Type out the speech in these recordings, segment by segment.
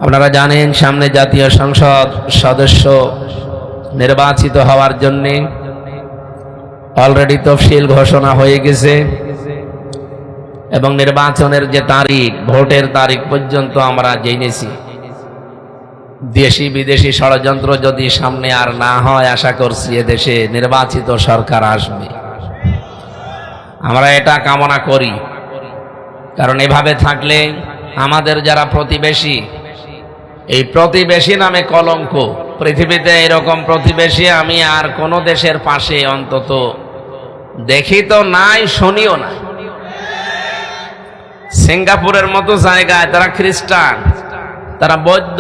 আপনারা জানেন সামনে জাতীয় সংসদ সদস্য নির্বাচিত হওয়ার জন্য অলরেডি তফসিল ঘোষণা হয়ে গেছে এবং নির্বাচনের যে তারিখ, ভোটের তারিখ পর্যন্ত আমরা জেনেছি। দেশি বিদেশি ষড়যন্ত্র যদি সামনে আর না হয়, আশা করছি এদেশে নির্বাচিত সরকার আসবে। আমরা এটা কামনা করি, কারণ এভাবে থাকলে আমাদের যারা প্রতিবেশী, এই প্রতিবেশী নামে কলঙ্ক। পৃথিবীতে এরকম প্রতিবেশী আমি আর কোন দেশের পাশে অন্তত দেখি তো নাই, শুনিও না। সিঙ্গাপুরের মতো জায়গায় তারা খ্রিস্টান, তারা বৌদ্ধ,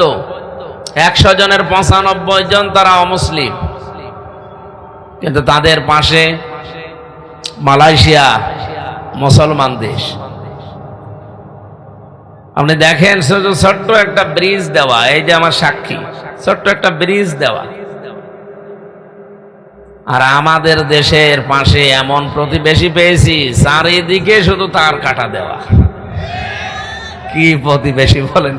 100 জনের 95 জন তারা অমুসলিম, কিন্তু তাদের পাশে মালয়েশিয়া মুসলমান দেশ। আপনি দেখেন শুধু ছোট্ট একটা ব্রিজ দেওয়া, এই যে আমার সাক্ষী, ছোট্ট একটা ব্রিজ দেওয়া, আর আমাদের দেশের পাশে এমন প্রতিবেশী পেয়েছি চারিদিকে শুধু তার কাটা দেওয়া। কি প্রতিবেশী বলেন?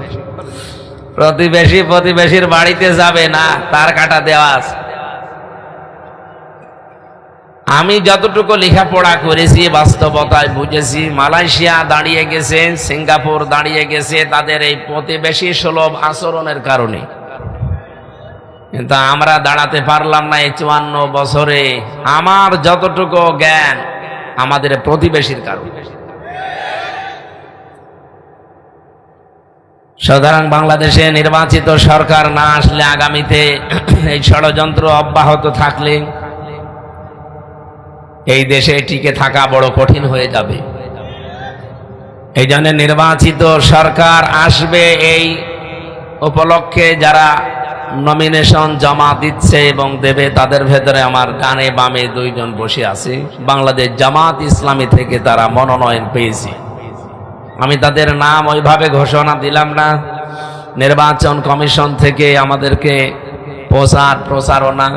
প্রতিবেশী প্রতিবেশীর বাড়িতে যাবে না, তার কাটা দেওয়া আছে। আমি যতটুকু লেখাপড়া করেছি, বাস্তবতায় বুঝেছি, মালয়েশিয়া দাঁড়িয়ে গেছে, সিঙ্গাপুর দাঁড়িয়ে গেছে তাদের এই প্রতিবেশী সুলভ আচরণের কারণে, কিন্তু আমরা দাঁড়াতে পারলাম না এই 54 বছরে। আমার যতটুকু জ্ঞান আমাদের প্রতিবেশীর কারণে। সুতরাং বাংলাদেশে নির্বাচিত সরকার না আসলে, আগামীতে এই ষড়যন্ত্র অব্যাহত থাকলে এই দেশে টিকে থাকা বড় কঠিন হয়ে যাবে। এই জন্য নির্বাচিত সরকার আসবে, এই উপলক্ষে যারা নমিনেশন জমা দিচ্ছে এবং দেবে তাদের ভেতরে আমার ডানে বামে 2 জন বসে আছে। বাংলাদেশ জামাত ইসলামী থেকে তারা মনোনয়ন পেয়েছে। আমি তাদের নাম ওইভাবে ঘোষণা দিলাম না, নির্বাচন কমিশন থেকে আমাদেরকে প্রচারণা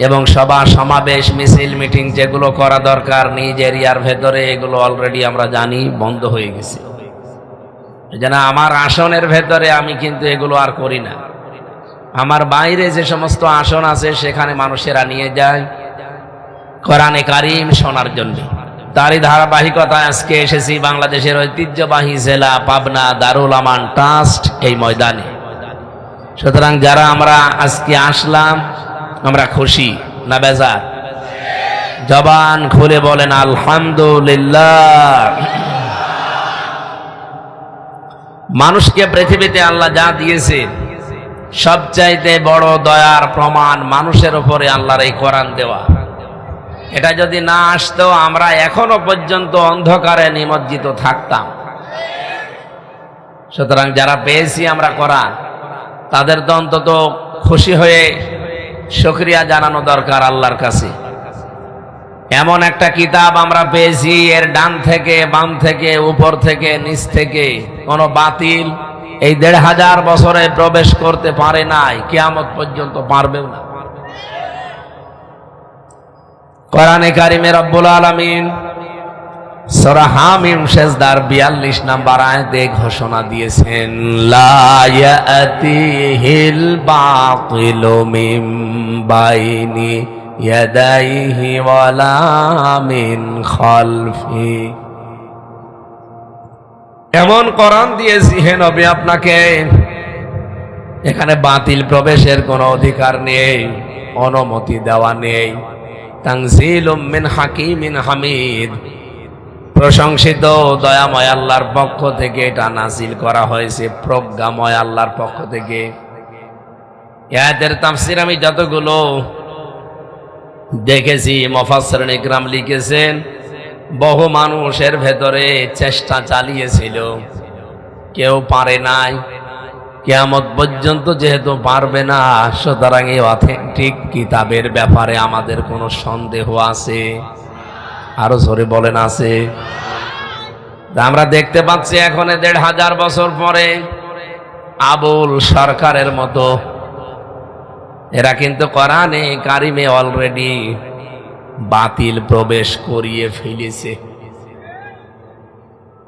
এবং সভা সমাবেশ মিছিল মিটিং যেগুলো করা দরকার নিজ এরিয়ার ভেতরে, এগুলো অলরেডি আমরা জানি বন্ধ হয়ে গেছে। যেন আমার আসনের ভেতরে আমি কিন্তু এগুলো আর করি না। আমার বাইরে যে সমস্ত আসন আছে সেখানে মানুষেরা নিয়ে যায় কোরআনে কারিম শোনার জন্য। তারই ধারাবাহিকতায় আজকে এসেছি বাংলাদেশের ঐতিহ্যবাহী জেলা পাবনা দারুল আমান ট্রাস্ট এই ময়দানে। সুতরাং যারা আমরা আজকে আসলাম, আমরা খুশি না বেজার? জবান খুলে বলেন আলহামদুলিল্লাহ। মানুষকে পৃথিবীতে আল্লাহ যা দিয়েছে সবচাইতে বড় দয়ার প্রমাণ মানুষের উপরে আল্লাহর এই কোরআন দেওয়া। এটা যদি না আসতো আমরা এখনো পর্যন্ত অন্ধকারে নিমজ্জিত থাকতাম। সুতরাং যারা পেয়েছি আমরা কোরআন, তাদের তো অন্তত খুশি হয়ে শুকরিয়া জানানো দরকার আল্লাহর কাছে। এমন একটা কিতাব আমরা পেয়েছি, এর ডান থেকে বাম থেকে উপর থেকে নিচ থেকে কোনো বাতিল এই 1500 বছরে প্রবেশ করতে পারে নাই, কিয়ামত পর্যন্ত পারবেও না। কোরআনে কারিমে রব্বুল আলামিন সূরা হামিম সেজদার 42 নম্বর আয়াতে ঘোষণা দিয়েছেন, লা ইয়াতিহিল বাতিলু মিন বাইনি ইয়াদাইহি ওয়ালা মিন খালফি। এমন কোরআন দিয়েছি হে নবী আপনাকে, এখানে বাতিল প্রবেশের কোনো অধিকার নেই, অনুমতি দেওয়া নেই। তানজিলুম মিন হাকিমিন হামিদ, প্রশংসিত দয়াময় আল্লাহর পক্ষ থেকে এটা নাজিল করা হয়েছে, প্রজ্ঞাময় আল্লাহর পক্ষ থেকে। আয়াতের তাফসীর আমি যতগুলো দেখেছি মুফাসসিরিন ইকরাম লিখেছেন, বহু মানুষের ভেতরে চেষ্টা চালিয়েছিল, কেউ পারে নাই। কিয়ামত পর্যন্ত যেহেতু পারবে না, সুতরাং এই অথেন্টিক কিতাবের ব্যাপারে আমাদের কোনো সন্দেহ আছে? আরো জোরে বলেন আছে? আমরা দেখতে পাচ্ছি এখন 1500 বছর পরে আবুল সরকারের মতো এরা কিন্তু কোরআনে কারিমে অলরেডি বাতিল প্রবেশ করিয়ে ফেলেছে।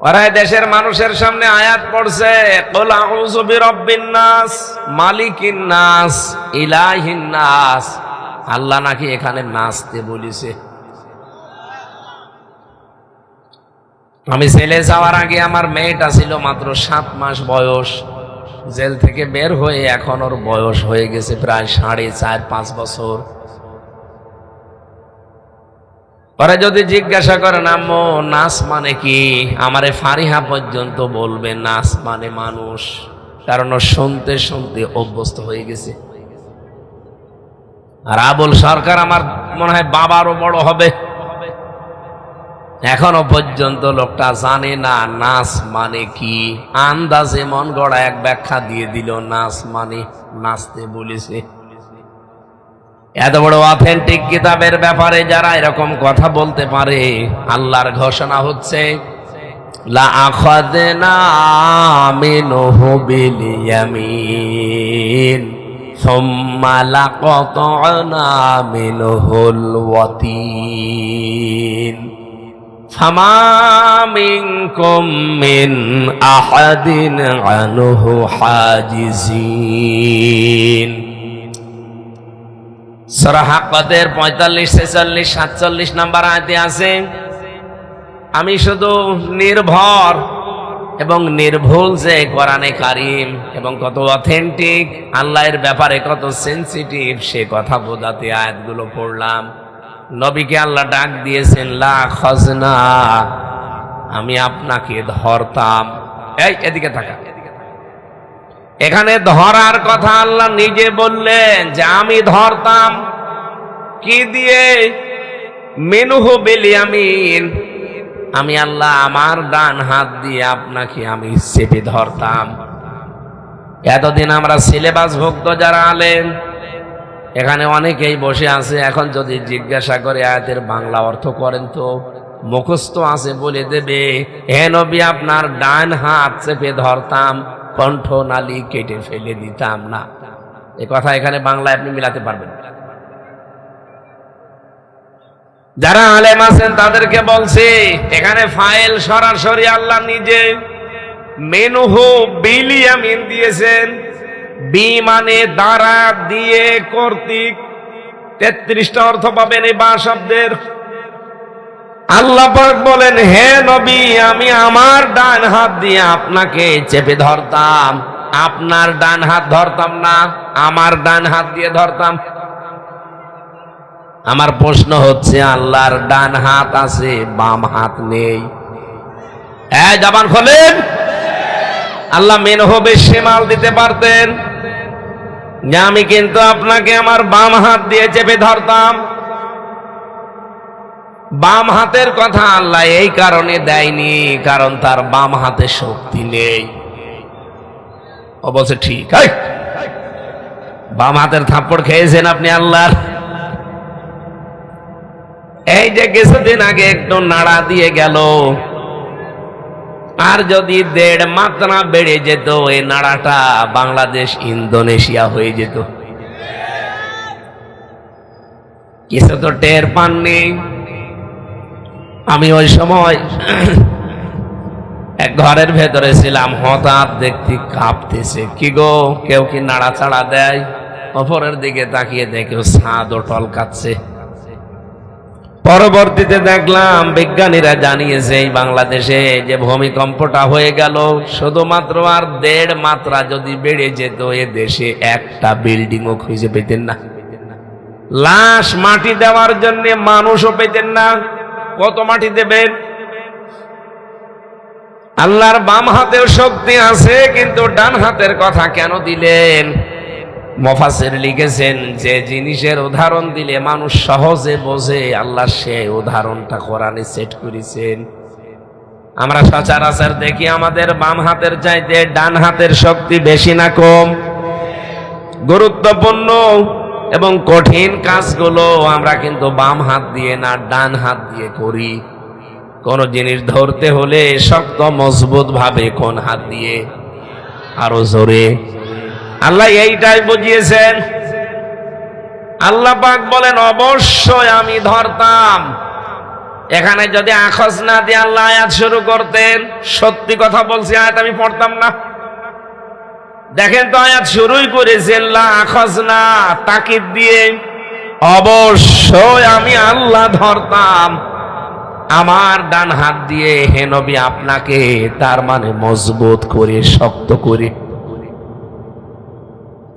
ওরা দেশের মানুষের সামনে আয়াত পড়ছে, কুল আউযু বিরাব্বিন নাস, মালিকিন নাস, ইলাহিন নাস। আল্লাহ নাকি এখানে নাচতে বলেছে। আমি ছেলে যাওয়ার আগে আমার মেয়েটা ছিল মাত্র 7 মাস বয়স। জেল থেকে বের হয়ে এখন ওর বয়স হয়ে গেছে প্রায় 4.5-5 বছর। পরে যদি জিজ্ঞাসা করেন আম্মু নাচ মানে কি, আমারে ফারিহা পর্যন্ত বলবে নাচ মানে মানুষ, কারণ ও শুনতে শুনতে অভ্যস্ত হয়ে গেছে। আর আবুল সরকার আমার মনে হয় বাবারও বড় হবে, এখনো পর্যন্ত লোকটা জানে না নাচ মানে কি। আন্দাজে মন গড়া এক ব্যাখ্যা দিয়ে দিল, নাচ মানে নাচতে বলেছে। এত বড় অথেন্টিক কিতাবের ব্যাপারে যারা এরকম কথা বলতে পারে, আল্লাহর ঘোষণা হচ্ছে লা আখাযনা মিনহু বিল ইয়ামিন সুম্মা লাকাতনা মিনহুল ওয়াতিন ফামা মিনকুম মিন আহাদিন আনহু হাজিজিন। সূরা হাক্কাতের 45, 46, 47 নম্বর আয়াতে আছে, আমি শুধু নির্ভর এবং নির্ভুল যে কোরআনে কারীম এবং কত অথেন্টিক, আল্লাহর ব্যাপারে কত সেনসিটিভ সে কথা বোঝাতে আয়াতগুলো পড়লাম। নবীকে আল্লাহ ডাক দিয়েছেন লা খাজনা, আমি আপনাকে ধরতাম। এই এদিকে তাকা, এখানে ধরার কথা আল্লাহ নিজে বললেন যে আমি ধরতাম। কি দিয়ে? মিনহু বিল ইয়ামিন, আমি আল্লাহ আমার ডান হাত দিয়ে আপনাকে আমি চেপে ধরতাম। এতদিন আমরা সিলেবাসভুক্ত যারা আলেম, এখানে অনেকেই বসে আছে, এখন যদি জিজ্ঞাসা করে আয়াতের বাংলা অর্থ করেন তো মুখস্থ আছে বলে দেবে, হে নবী আপনার ডান হাত চেপে ধরতাম, কণ্ঠনালী কেটে ফেলে দিতাম না। এ কথা এখানে বাংলায় আপনি মিলাতে পারবেন? যারা আলেম আছেন তাদেরকে বলছি, এখানে ফাইল সরাসরি আল্লাহ নিজে মিনহু বিল ইয়ামিন দিয়েছেন। বি মানে দ্বারা, দিয়ে, কর্তৃক, 33টা অর্থ পাবেন এই বা শব্দের। আল্লাহ পাক বলেন হে নবী আমি আমার ডান হাত দিয়ে আপনাকে চেপে ধরতাম। আপনার ডান হাত ধরতাম না, আমার ডান হাত দিয়ে ধরতাম। আমার প্রশ্ন হচ্ছে, আল্লাহর ডান হাত আছে, বাম হাত নেই। জবান খোলেন। আল্লাহ মিনহু বিশমাল দিতে পারতেন যে আমি কিন্তু আপনাকে আমার বাম হাত দিয়ে চেপে ধরতাম। বাম হাতের কথা আল্লাহ এই কারণে দেয়নি, কারণ তার বাম হাতে শক্তি নেই। ও বলছে ঠিক, বাম হাতের থাপ্পড় খেয়েছেন আপনি আল্লাহর। এই যে কিছুদিন আগে একটু নাড়া দিয়ে গেল, আর যদি 1.5 মাত্রা বেড়ে যেত এই নাড়াটা বাংলাদেশ ইন্দোনেশিয়া হয়ে যেত। কিছু তো টের পাননি। আমি ওই সময় এক ঘরের ভেতরে ছিলাম, হঠাৎ দেখতে কাঁপতেছে। কি গো, কেউ কি নাড়াচাড়া দেয়? অপরের দিকে তাকিয়ে দেখে ছাদও টলকাচ্ছে। পরবর্তীতে দেখলাম বিজ্ঞানীরা জানিয়েছে এই বাংলাদেশে যে ভূমিকম্পটা হয়ে গেল, শুধুমাত্র আর 1.5 মাত্রা যদি বেড়ে যেত এ দেশে একটা বিল্ডিংও খুঁজে পেতেন না। লাশ মাটি দেওয়ার জন্য মানুষও পেতেন না। কত মাটি দেবেন? আল্লাহর বাম হাতেও শক্তি আছে, কিন্তু ডান হাতের কথা কেন দিলেন? মুফাসসির লিখেছেন যে জিনিসের উদাহরণ দিলে মানুষ সহজে বোঝে, আল্লাহ সেই উদাহরণটা কোরআনে সেট করেছেন। আমরা সচরাচর দেখি আমাদের বাম হাতের চাইতে ডান হাতের শক্তি বেশি না কম? গুরুত্বপূর্ণ এবং কঠিন কাজগুলো আমরা কিন্তু বাম হাত দিয়ে না ডান হাত দিয়ে করি। কোন জিনিস ধরতে হলে শক্ত মজবুত ভাবে কোন হাত দিয়ে? আরো জোরে। আল্লাহ এইটাই বুঝিয়েছেন। আল্লাহ পাক বলেন অবশ্যই আমি ধরতাম। এখানে যদি আখজ না দিয়ে আল্লাহ আয়াত শুরু করতেন, সত্যি কথা বলছি, আয়াত আমি পড়তাম না। দেখেন তো, আয়াত শুরুই করেছেন লা আখজ না, তাকিদ দিয়ে। অবশ্যই আমি আল্লাহ ধরতাম আমার ডান হাত দিয়ে, হে নবী, আপনাকে, তার মানে মজবুত করে, শক্ত করে।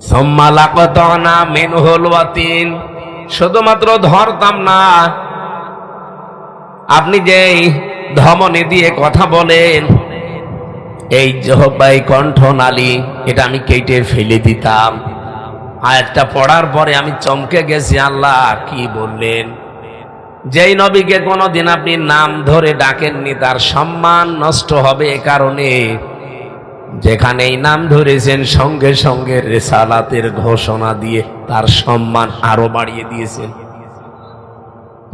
সুম্মা লাকাতানা মিনহুল ওয়াতিন, শুধুমাত্র ধরতাম না, আপনি যেই ধমনী দিয়ে কথা বলেন, এই জহবাই কণ্ঠনালী, এটা আমি কেটে ফেলে দিতাম। আয়াতটা পড়ার পরে আমি চমকে গেছি, আল্লাহ কি বললেন। যেই নবীকে কোনোদিন আপনি নাম ধরে ডাকেননি, তার সম্মান নষ্ট হবে এ কারণে, যেখানেই নাম ধরেছেন সঙ্গে সঙ্গে রিসালাতের ঘোষণা দিয়ে তার সম্মান আরো বাড়িয়ে দিয়েছেন।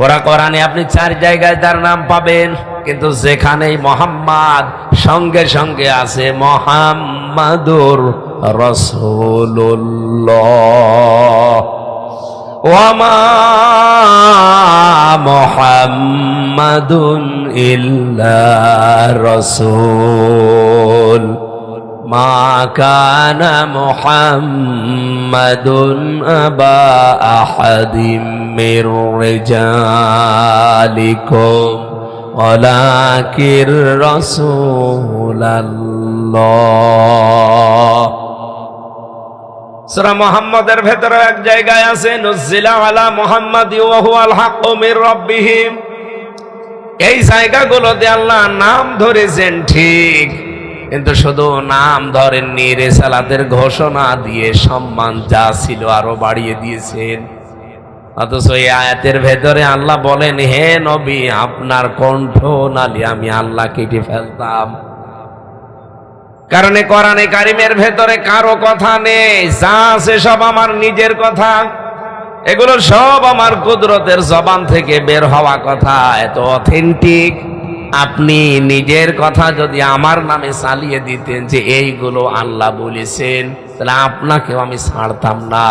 ওরা কোরআনে আপনি 4 জায়গায় তার নাম পাবেন, কিন্তু যেখানেই মোহাম্মদ সঙ্গে সঙ্গে আছে মোহাম্মদুর রাসূলুল্লাহ। ওয়ামা মুহাম্মাদুন ইল্লা রাসূল মা কানা মুহাম্মাদুন আবা আহাদিম মির রিজালিকুম ওয়ালাকির রাসূলুল্লাহ। সূরা মুহাম্মাদের ভেতরে এক জায়গায় আছে নুজিলা আলা মুহাম্মাদ ওয়া হুয়াল হাক্কু মির রাব্বিহিম। এই জায়গাগুলোতে আল্লাহ নাম ধরেছেন ঠিক, কিন্তু শুধু নাম ধরেননি, রিসালাতের ঘোষণা দিয়ে সম্মান যা ছিল আরো বাড়িয়ে দিয়েছেন। অথচ এই আয়াতের ভেতরে আল্লাহ বলেন, হে নবী, আপনার কণ্ঠনালী আমি আল্লাহ কেটে ফেলতাম। কারণ কোরআনে কারিমের ভেতরে কারো কথা নেই, যা আছে সব আমার নিজের কথা। এগুলো সব আমার কুদরতের জবান থেকে বের হওয়া কথা, এত অথেন্টিক। আপনি নিজের কথা যদি আমার নামে চালিয়ে দিতেন যে এইগুলো আল্লাহ বলেছেন, তাহলে আপনাকেও আমি ছাড়তাম না।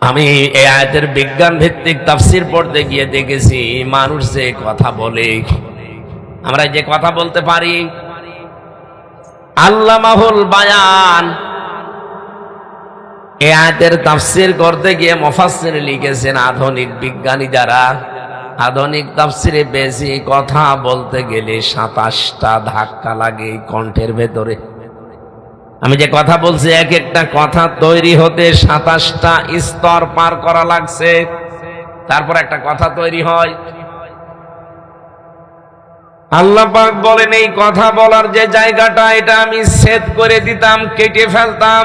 আমি এই আয়াতের বিজ্ঞান ভিত্তিক তাফসীর পড়তে গিয়ে দেখেছি, মানুষ যে কথা বলে, আমরা যে কথা বলতে পারি, আল্লামাহুল বায়ান, এই আয়াতের তাফসীর করতে গিয়ে মুফাসসির লিখেছেন, আধুনিক বিজ্ঞানী যারা, আধুনিক তাফসীরে বেশি কথা বলতে গেলে 27টা ধাক্কা লাগে কণ্ঠের ভেতরে। আমি যে কথা বলছি, এক একটা কথা তৈরি হতে 27টা স্তর পার করা লাগছে, তারপর একটা কথা তৈরি হয়। আল্লাহ পাক বলেন, এই কথা বলার যে জায়গাটা, এটা আমি ছেদ করে দিতাম, কেটে ফেলতাম।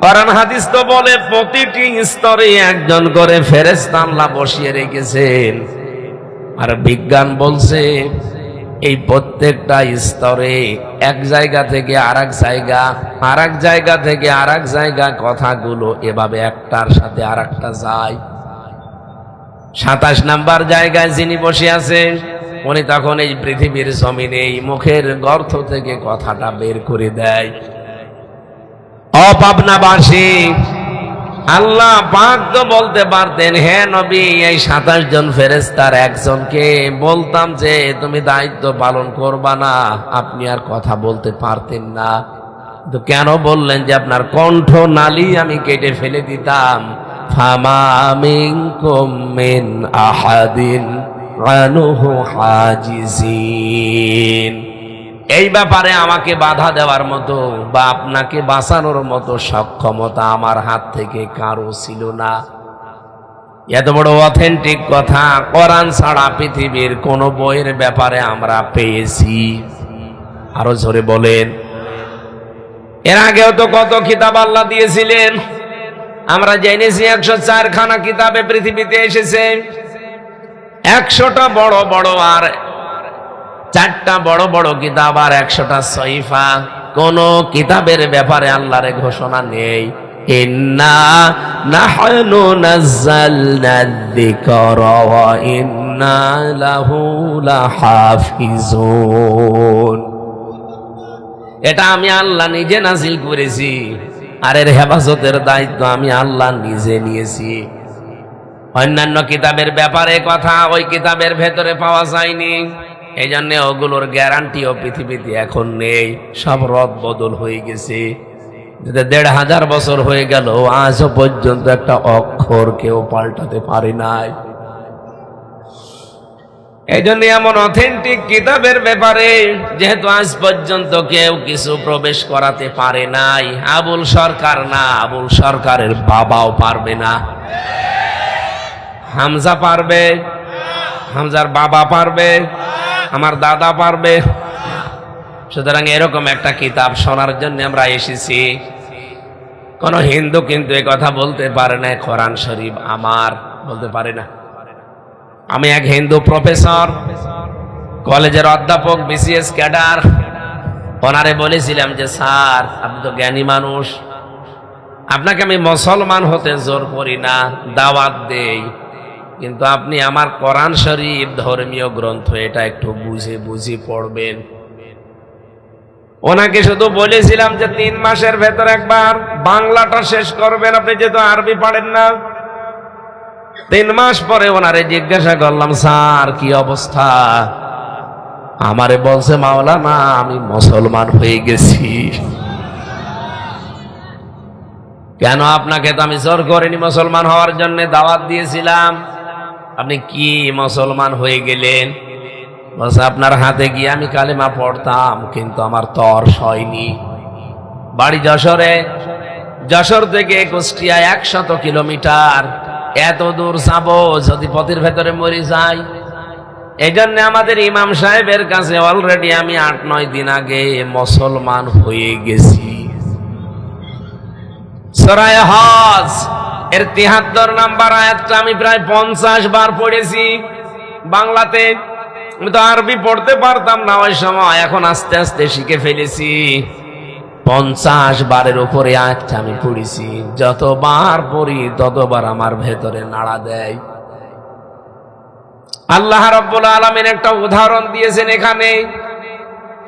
কোরআন হাদিস তো বলে প্রতিটি স্তরে একজন করে ফেরেশতা আল্লাহ বসিয়ে রেখেছেন। আর বিজ্ঞান বলছে এই প্রত্যেকটা স্তরে এক জায়গা থেকে আরেক জায়গা, আরেক জায়গা থেকে আরেক জায়গা, কথাগুলো এভাবে একটার সাথে আরেকটা যায়। 27 নাম্বার জায়গায় যিনি বসে আছেন, উনি তখন এই পৃথিবীর জমিনে এই মুখের গর্ত থেকে কথাটা বের করে দেয়। অপাবনাবাসী আল্লাহ পাক তো বলতে পারতেন, হে নবী, এই 27 জন ফেরেশতার একজনকে বলতাম যে তুমি দায়িত্ব পালন করবা না, আপনি আর কথা বলতে পারতেন না। তো কেন বললেন যে আপনার কণ্ঠনালী আমি কেটে ফেলে দিতাম? ফামা মিনকুম মিন আহাদিন আনহু হাজিজিন। এই ব্যাপারে আমাকে বাধা দেওয়ার মতো বা আপনাকে বাঁচানোর মতো সক্ষমতা আমার হাত থেকে কারো ছিল না। এত বড় অথেন্টিক কথা কোরআন ছাড়া পৃথিবীর কোন বইয়ের ব্যাপারে আমরা পেয়েছি? আরো জোরে বলেন। এর আগেও তো কত কিতাব আল্লাহ দিয়েছিলেন, আমরা জেনেছি 104 খানা কিতাবে পৃথিবীতে এসেছে। 100টা বড় বড় আর 4টা বড় বড় কিতাব আর 100টা সহিফা। কোন কিতাবের ব্যাপারে আল্লাহর ঘোষণা নেই, ইন্না নাহনু নাযালনা যিকরা ওয়া ইন্না লাহু লাহাফিজুন। এটা আমি আল্লাহ নিজে নাযিল করেছি, আর এর হেফাজতের দায়িত্ব আমি আল্লাহ নিজে নিয়েছি। অন্যান্য কিতাবের ব্যাপারে কথা ওই কিতাবের ভেতরে পাওয়া যায়নি, এই জন্য ওগুলোর গ্যারান্টিও পৃথিবীতে এখন নেই, সব রদ বদল হয়ে গেছে। ১৫০০ বছর হয়ে গেল, আজও পর্যন্ত একটা অক্ষর কেউ পাল্টাতে পারে নাই। এই জন্য এমন অথেন্টিক কিতাবের ব্যাপারে যেহেতু আজ পর্যন্ত কেউ কিছু প্রবেশ করাতে পারে নাই, আবুল সরকার না, আবুল সরকারের বাবাও পারবে না। হামজা পারবে, হামজার বাবা পারবে, আমার দাদা পারবে। সুতরাং এরকম একটা কিতাব শোনার জন্য আমরা এসেছি। কোন হিন্দু কিন্তু এ কথা বলতে পারে না কোরআন শরীফ আমার, বলতে পারে না। আমি এক হিন্দু প্রফেসর, কলেজের অধ্যাপক, বিসিএস ক্যাডার, ওনারে বলেছিলাম যে স্যার আপনি তো জ্ঞানী মানুষ, আপনাকে আমি মুসলমান হতে জোর করি না, দাওয়াত দেই, কিন্তু আপনি আমার কোরআন শরীফ ধর্মীয় গ্রন্থ এটা একটু বুঝে বুঝে পড়বেন। ওনাকে শুধু বলেছিলাম যে 3 মাসের ভেতর একবার বাংলাটা শেষ করবেন, আপনি যেহেতু আরবি পারেন না। 3 মাস পরে ওনারে জিজ্ঞাসা করলাম, স্যার কি অবস্থা? আমারে বলছে মাওলানা আমি মুসলমান হয়ে গেছি। কেন? আপনাকে তো আমি জোর করিনি মুসলমান হওয়ার জন্য, দাওয়াত দিয়েছিলাম। আপনি কি মুসলমান হয়ে গেলেন? বলছে আপনার হাতে গিয়ে আমি কালেমা পড়তাম, কিন্তু আমার তর হয়নি। বাড়ি যশোরে, যশোর থেকে কুষ্টিয়া 100 কিলোমিটার, এত দূর যাবো যদি পথের ভেতরে মরে যাই। এই জন্য আমাদের ইমাম সাহেবের কাছে অলরেডি আমি 8-9 দিন আগে মুসলমান হয়ে গেছি। সূরা হজ এর 73 নম্বর আয়াতটা আমি প্রায় 50 বার পড়েছি বাংলাতে। আমি তো আরবি পড়তে পারতাম না ওই সময়, এখন আস্তে আস্তে শিখে ফেলেছি। 50 বারের উপরে আয়াতটা আমি পড়েছি। যতবার পড়ি ততবার আমার ভেতরে নাড়া দেয়। আল্লাহ রাব্বুল আলামিন একটা উদাহরণ দিয়েছেন এখানে।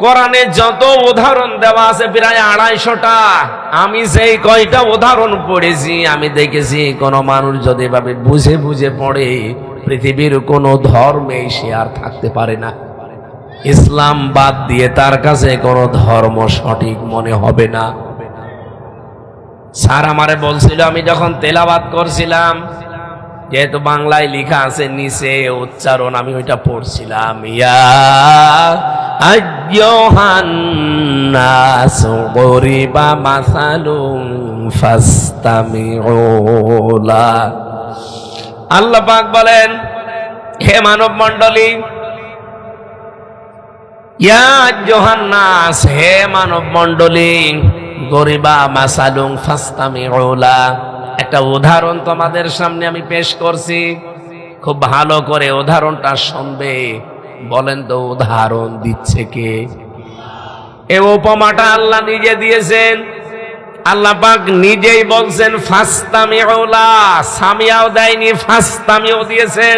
কোরআনে যত উদাহরণ দেওয়া আছে প্রায় 250টা। আমি সেই কয়টা উদাহরণ পড়েছি, আমি দেখেছি কোন মানুষ যদি এভাবে বুঝে বুঝে পড়ে পৃথিবীর কোন ধর্মে সে আর থাকতে পারে না। ইসলাম বাদ দিয়ে তার কাছে কোন ধর্ম সঠিক মনে হবে না। স্যার আমারে বলছিল, আমি যখন তেলাওয়াত করছিলাম, যেহেতু বাংলায় লেখা আছে নিচে উচ্চারণ, আমি ওইটা পড়ছিলাম, ইয়া আইয়ুহান নাসু গরিবা মাসালুন ফাসতামিউ লা। আল্লাহ পাক বলেন, হে মানব মণ্ডলী, ইয়া আইয়ুহান নাস, হে মানব মণ্ডলী, গরিবা মাসালুন ফাসতামিউ লা। একটা উদাহরণ তোমাদের সামনে আমি পেশ করছি, খুব ভালো করে উদাহরণটা শুনবে। বলেন তো উদাহরণ দিচ্ছে কে? এই উপমাটা আল্লাহ নিজে দিয়েছেন। আল্লাহ পাক নিজেই বলছেন ফাসতামিউ লা, সামিয়াও দেয়নি, ফাসতামিউ দিয়েছেন।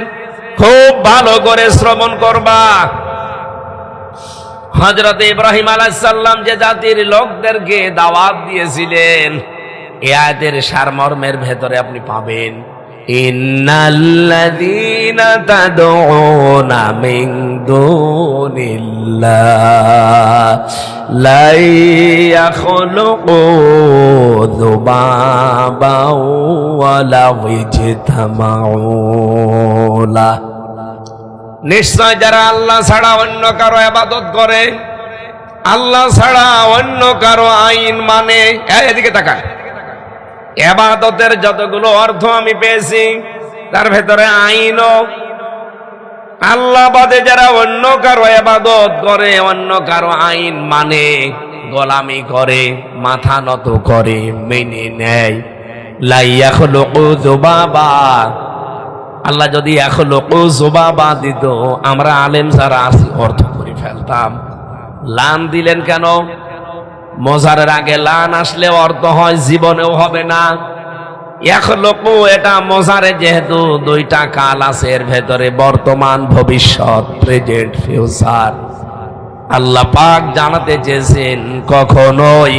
খুব ভালো করে শ্রবণ করবা। হযরত ইব্রাহিম আলাইহিস সালাম যে জাতির লোকদেরকে দাওয়াত দিয়েছিলেন, এই আয়াতের সারমর্মের ভেতরে আপনি পাবেন, ইন্নাল্লাযীনা তাদউনা মিন দুনিল্লাহ লা ইয়াখলুকু যুবাবাও ওয়ালা ইজতামাউ লা। নিশ্চয় যারা আল্লাহ ছাড়া অন্য কারো ইবাদত করে, আল্লাহ ছাড়া অন্য কারো আইন মানে, এদিকে তাকান, ইবাদতের যতগুলো অর্থ আমি পেয়েছি তার ভেতরে আইনও। আল্লাহ বাদে যারা অন্য কারো ইবাদত করে, অন্য কারো আইন মানে, গোলামি করে, মাথা নত করে, মেনে নেয়, লা ইয়াখলুকু যুবাবা। আল্লাহ যদি ইয়াখলুকু যুবাবা দিত, আমরা আলেম যারা আছি অর্থ করে ফেলতাম। লান দিলেন কেন? মজারের আগে লান আসলে অর্থ হয় জীবনেও হবে না। ইয়াখলুকু এটা মজারে যেহেতু 2টা কাল আছে, এর ভেতরে বর্তমান, ভবিষ্যৎ, প্রেজেন্ট, ফিউচার। আল্লাহ পাক জানাতে চেয়েছেন কখনোই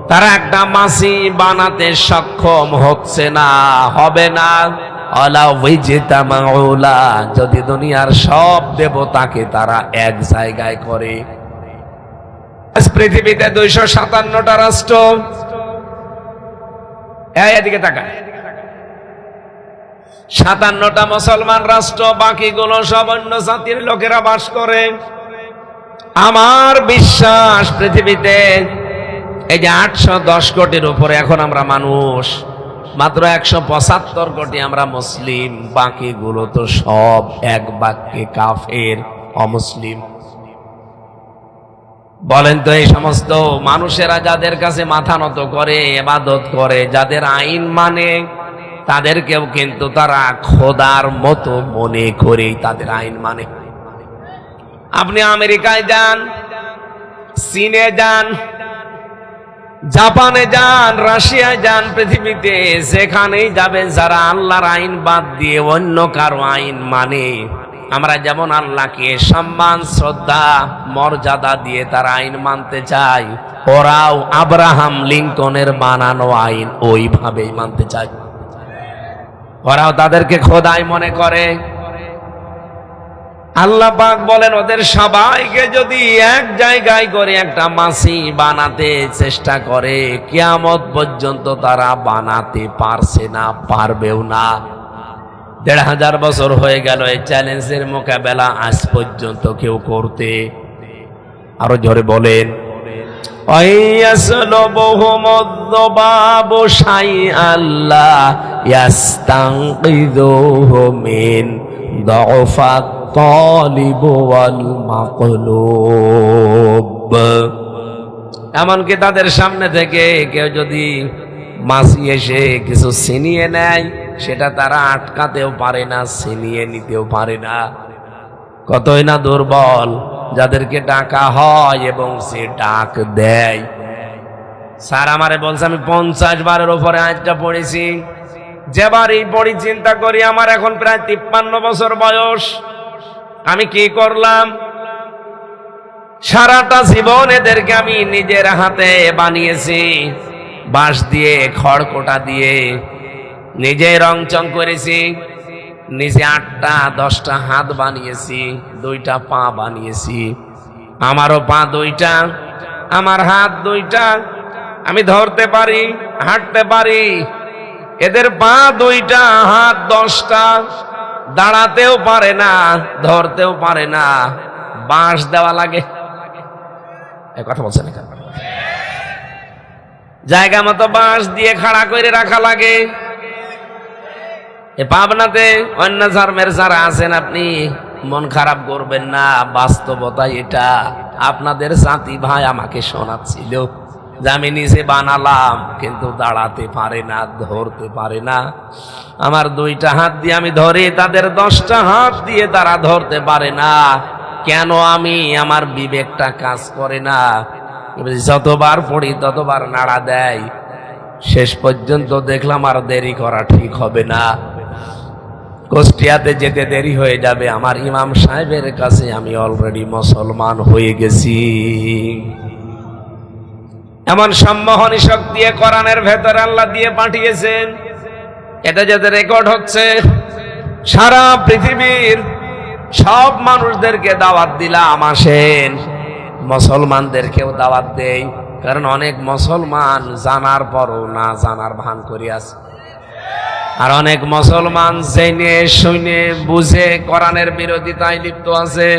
তারা একটা মাছি বানাতে সক্ষম হচ্ছে না, হবে না। যদি দুনিয়ার সব দেবতাকে তারা এক জায়গায় করে। পৃথিবীতে 257টা রাষ্ট্র, এদিকে তাকান, 57টা মুসলমান রাষ্ট্র, বাকিগুলো সব অন্য জাতির লোকেরা বাস করে। আমার বিশ্বাস পৃথিবীতে এই যে 810 কোটির উপরে এখন আমরা মানুষ, মাত্র 175 কোটি আমরা মুসলিম, বাকিগুলো তো সব এক বাক্যে কাফের, অমুসলিম। বলেন তো এই সমস্ত মানুষেরা যাদের কাছে মাথা নত করে, ইবাদত করে, যাদের আইন মানে, তাদেরকেও কিন্তু তারা খোদার মতো মনে করে তাদের আইন মানে। আপনি আমেরিকায় যান, চীনে যান, জাপানে যান, রাশিয়ায় যান, পৃথিবীতে যেখানেই যাবেন, যারা আল্লাহর আইন বাদ দিয়ে অন্য কারো আইন মানে, আমরা যেমন আল্লাহকে সম্মান, শ্রদ্ধা, মর্যাদা দিয়ে তার আইন মানতে চাই, ওরাও আব্রাহাম লিঙ্কনের বানানো আইন ওইভাবেই মানতে চায়। ওরাও তাদেরকে খোদাই মনে করে। আল্লাহ পাক বলেন, ওদের সবাইকে যদি এক জায়গায় করে একটা মাছি বানাতে চেষ্টা করে, কিয়ামত পর্যন্ত তারা বানাতে পারছে না, পারবেও না। 1500 বছর হয়ে গেল এই চ্যালেঞ্জের মোকাবেলা, আজ পর্যন্ত কেউ করতে। আরো জোরে বলেন, এমনকি তাদের সামনে থেকে কেউ যদি মাছি এসে কিছু ছিনিয়ে নেয়, সেটা তারা আটকাতেও পারে না, ছিনিয়ে নিতেও পারে না। কতই না দুর্বল যাদেরকে ডাকা হয় এবং সে ডাক দেয়। স্যার আমারে বলছে, আমি 50 বারের উপরে আয়াতটা পড়েছি, যেবারই পড়ি চিন্তা করি আমার এখন প্রায় 53 বছর বয়স, আমি কি করলাম? সারাটা জীবন এদেরকে আমি নিজের হাতে বানিয়েছি, বাঁশ দিয়ে, খড়কোটা দিয়ে, নিজে রংচং করেছি, নিজে 8টা 10টা হাত বানিয়েছি, 2টা পা বানিয়েছি। আমারও পা 2টা, আমার হাত 2টা, আমি ধরতে পারি, হাঁটতে পারি। এদের পা 2টা, হাত 10টা, দাঁড়াতেও পারে না, ধরতেও পারে না, বাঁশ দেওয়া লাগে। এই কথা বলছেন না, জায়গা মতো বাঁশ দিয়ে খাড়া করে রাখা লাগে। পাবনাতে অন্য ধর্মের যারা আছেন, আপনি মন খারাপ করবেন না, বাস্তবতা এটা। আপনাদের জাতি ভাই আমাকে শোনাচ্ছিল যে আমি নিজে বানালাম, কিন্তু দাঁড়াতে পারে না, ধরতে পারে না। আমার 2টা হাত দিয়ে আমি ধরি, তাদের 10টা হাত দিয়ে তারা ধরতে পারে না। কেন? আমি, আমার বিবেকটা কাজ করে না। যতবার পড়ি ততবার নাড়া দেয়। শেষ পর্যন্ত দেখলাম আর দেরি করা ঠিক হবে না, কুষ্টিয়াতে যেতে দেরি হয়ে যাবে। আমার ইমাম সাহেবের কাছে আমি অলরেডি মুসলমান হয়ে গেছি। এমন সম্মোহনী শক্তি কোরআনের ভেতরে আল্লাহ দিয়ে পাঠিয়েছেন, এটা যাতে রেকর্ড হচ্ছে। সারা পৃথিবীর সব মানুষদেরকে দাওয়াত দিলাম, আসেন। মুসলমানদেরকেও দাওয়াত দেই, কারণ অনেক মুসলমান জানার পরও না জানার ভান করে আছে, আর অনেক মুসলমান জেনে শুনে বুঝে কোরআনের বিরোধিতায় লিপ্ত আছে।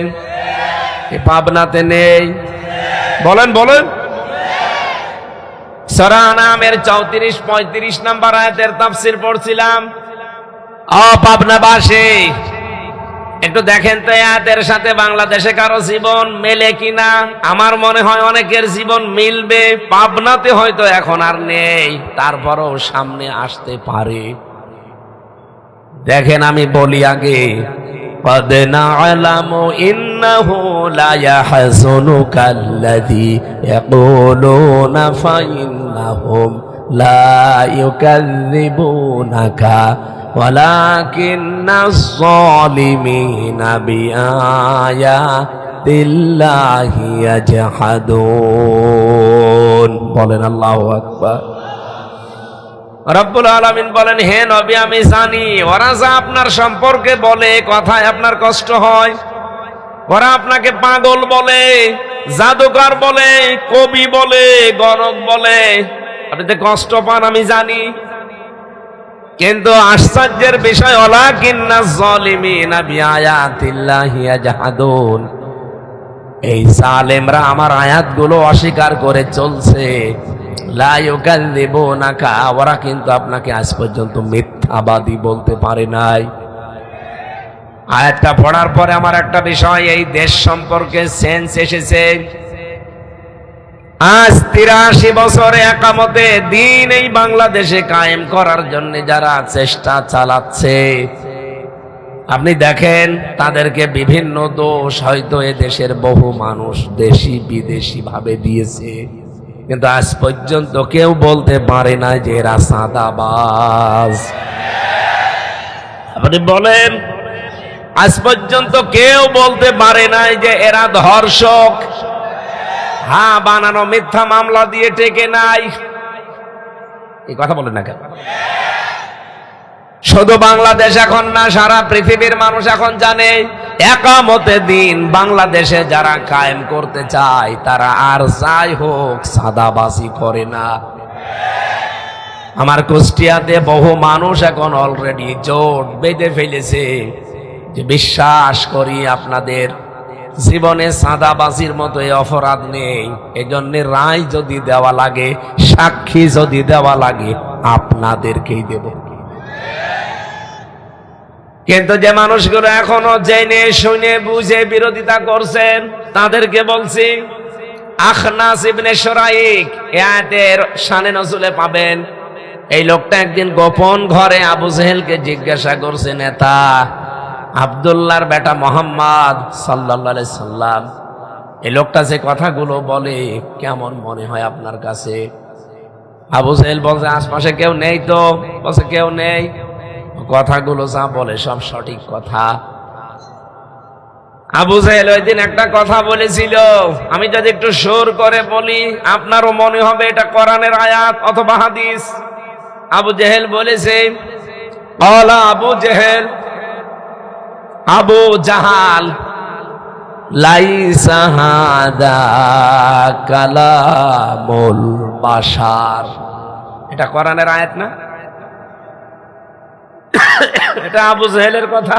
পাবনাতে নেই? বলেন বলেন। সূরা আনামের 34-35 নম্বর আয়াতের তাফসীর পড়ছিলাম। পাবনাবাসী একটু দেখেন তো আয়াতের সাথে বাংলাদেশে কারো জীবন মেলে কিনা। আমার মনে হয় অনেকের জীবন মিলবে। পাবনাতে হয়তো এখন আর নেই, তারপরও সামনে আসতে পারে। দেখেন, আমি বলি আগে, قد نعلم إنه لا يحزنك الذي يقولون فإنهم لا يكذبونك ولكن الظالمين بآيات الله يجحدون। বলেন আল্লাহু আকবার। রব্বুল আলামিন বলেন, হে নবী আমি জানি ওরা যা আপনার সম্পর্কে বলে, কথায় আপনার কষ্ট হয়, ওরা আপনাকে পাগল বলে, জাদুকর বলে, কবি বলে, গণক বলে, আপনি তো কষ্ট পান আমি জানি। কিন্তু আশ্চর্যের বিষয়, ওয়ালাকিন্নাজ জালিমিনা বিআয়াতিল্লাহি ইয়াজহাদুন, এই জালেমরা আমার আয়াতগুলো অস্বীকার করে চলছে। লা ইউকাযযিবুনাকা, ওরা কিন্তু আপনাকে আজ পর্যন্ত মিথ্যাবাদী বলতে পারে নাই। আয়াতটা পড়ার পরে আমার একটা বিষয়, এই দেশ সম্পর্কে সেন্স এসেছে। আজ 83 বছরে একামতে দিন এই বাংলাদেশে কায়েম করার জন্য যারা চেষ্টা চালাচ্ছে, আপনি দেখেন তাদেরকে বিভিন্ন দোষ হয়তো এ দেশের বহু মানুষ দেশি বিদেশি ভাবে দিয়েছে, কিন্তু আজ পর্যন্ত কেউ বলতে পারে না যে এরা চাঁদাবাজ। আপনি বলেন, আজ পর্যন্ত কেউ বলতে পারে নাই যে এরা ধর্ষক। হ্যাঁ, বানানো মিথ্যা মামলা দিয়ে টেকে নাই। এই কথা বলেন না কেন? শুধু বাংলাদেশ এখন না, সারা পৃথিবীর মানুষ এখন জানে একামতে দিন বাংলাদেশে যারা কায়েম করতে চায় তারা আর যাই হোক সাদাবাজি করে না। আমার কুষ্টিয়াতে বহু মানুষ এখন অলরেডি জোট বেঁধে ফেলেছে যে বিশ্বাস করি আপনাদের জীবনে সাদাবাজির মতো এই অপরাধ নেই, এজন্য রায় যদি দেওয়া লাগে, সাক্ষী যদি দেওয়া লাগে, আপনাদেরকেই দেব। কিন্তু যে মানুষগুলো এখনো জেনে শুনে বুঝে বিরোধিতা করছেন তাদেরকে বলছি, আখনাস ইবনে শুরাইক আয়াতের শানে নজুলে পাবেন। এই লোকটা একদিন গোপন ঘরে আবু জেহেলকে জিজ্ঞাসা করছে, নেতা আব্দুল্লাহর বেটা মোহাম্মদ সাল্লাল্লাহু আলাইহি সাল্লাম, এই লোকটা যে কথাগুলো বলে কেমন মনে হয় আপনার কাছে? আবু জেহেল বলছে, আশপাশে কেউ নেই তো? বলছে, কেউ নেই, কথাগুলো যা বলে সব সঠিক কথা। আবু জেহেল ওই দিন একটা কথা বলেছিল, আমি যদি একটু সুর করে বলি আপনারও মনে হবে এটা কোরআনের আয়াত অথবা হাদিস। আবু জেহেল বলেছে, আলা আবু জেহেল আবু জাহাল লাইসা হাদা কালামুল বাশার। এটা কোরআনের আয়াত না, এটা আবু জেহেলের কথা।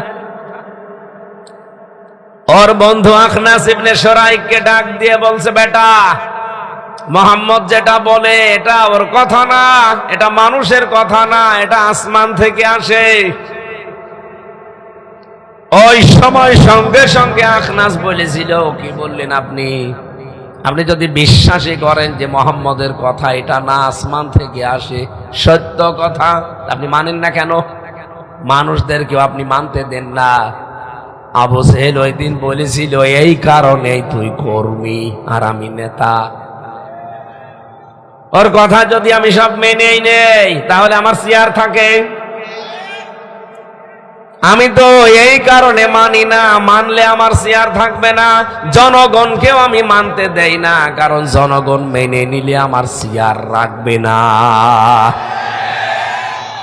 ওর বন্ধু আখনাস ইবনে শুরাইককে ডাক দিয়ে বলছে, বেটা মোহাম্মদ যেটা বলে এটা ওর কথা না, এটা মানুষের কথা না, এটা আসমান থেকে আসে। ওই সময় সঙ্গে সঙ্গে আখনাস বলেছিল, কি বললেন আপনি? আপনি যদি বিশ্বাসই করেন যে মোহাম্মদের কথা এটা না আসমান থেকে আসে, সত্য কথা, আপনি মানেন না কেন? মানুষদেরকেও আপনি মানতে দেন না। আবু জেহেল ওই দিন বলেছিল, এই কারণেই তুই কর্মী আর আমি নেতা। ওর কথা যদি আমি সব মেনেই নেই তাহলে আমার চেয়ার থাকে। আমি তো এই কারণে মানি না, মানলে আমার চেয়ার থাকবে না। জনগণকেও আমি মানতে দেই না, কারণ জনগণ মেনে নিলে আমার চেয়ার রাখবে না।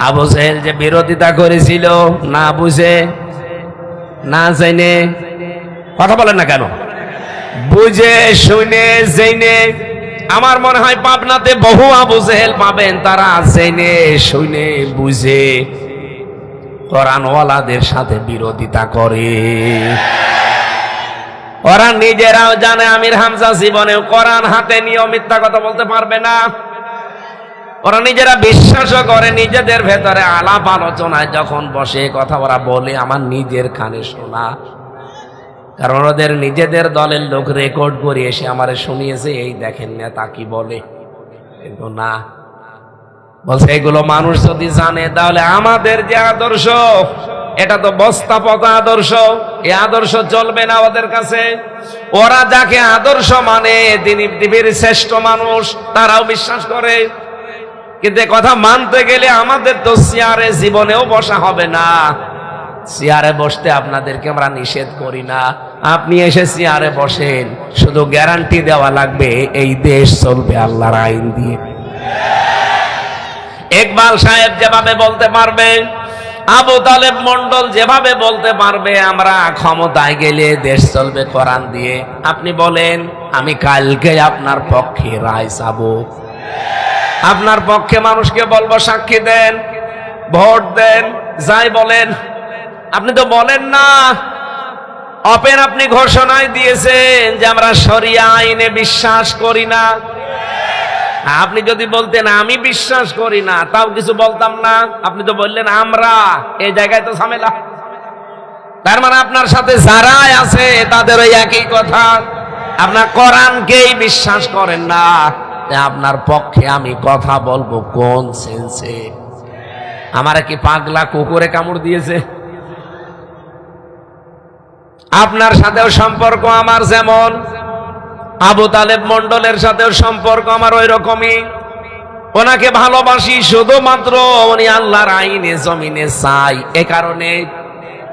আবু জেহেল যে বিরোধিতা করেছিল না বুঝে না জেনে, কথা বলেন না কেন? বুঝে শুনে জেনে। আমার মনে হয় পাবনাতে বহু আবু জেহেল পাবেন, তারা জেনে শুনে বুঝে কোরআনওয়ালাদের সাথে বিরোধিতা করে। ওরা নিজেরাও জানে আমির হামজা জীবনেও কোরআন হাতে নিয়ে মিথ্যা কথা বলতে পারবে না। ওরা নিজেরা বিশ্বাসও করে, নিজেদের ভেতরে আলাপ আলোচনায় যখন বসে কথা ওরা বলে আমার নিজের কানে শোনা, কারণ ওদের নিজেদের দলের লোক রেকর্ড করে এসে আমারে শুনিয়েছে, এই দেখেন নেতা কি বলে। কিন্তু না, বলছে এগুলো মানুষ যদি জানে তাহলে আমাদের যে আদর্শ এটা তো বস্তা পচা আদর্শ, এই আদর্শ চলবে না ওদের কাছে। ওরা যাকে আদর্শ মানে তিনি পৃথিবীর শ্রেষ্ঠ মানুষ, তারাও বিশ্বাস করে। কিন্তু কথা মানতে গেলে আমাদের তো চেয়ারে জীবনেও বসা হবে না। চেয়ারে বসতে আপনাদেরকে আমরা নিষেধ করি না, আপনি এসে চেয়ারে বসেন, শুধু গ্যারান্টি দেওয়া লাগবে এই দেশ চলবে আল্লাহর আইন দিয়ে। ইকবাল সাহেব যেভাবে বলতে পারবে, আবু তালেব মন্ডল যেভাবে বলতে পারবে আমরা ক্ষমতায় গেলে দেশ চলবে কোরআন দিয়ে, আপনি বলেন আমি কালকে আপনার পক্ষে রায় চাবো, আপনার পক্ষে মানুষকে বলবো সাক্ষী দেন, ভোট দেন, যাই বলেন। আপনি তো বলেন না। ওপেন আপনি ঘোষণায় দিয়েছেন যে আমরা শরিয়া আইনে বিশ্বাস করি না। আপনি যদি বলতেন আমি বিশ্বাস করি না, তাও কিছু বলতাম না। আপনি তো বললেন আমরা, এই জায়গায় তো ঝামেলা। তার মানে আপনার সাথে যারাই আছে তাদের ওই একই কথা, আপনার কোরআনকেই বিশ্বাস করেন না। আপনার পক্ষে আমি কথা বলবো কোন সেন্সে? আমারে কি পাগলা কুকুরে কামড় দিয়েছে? আপনার সাথেও সম্পর্ক আমার যেমন, আবু তালেব মন্ডলের সাথেও সম্পর্ক আমার ওই রকমই। ওনাকে ভালোবাসি শুধুমাত্র উনি আল্লাহর আইনে জমিনে চাই এ কারণে,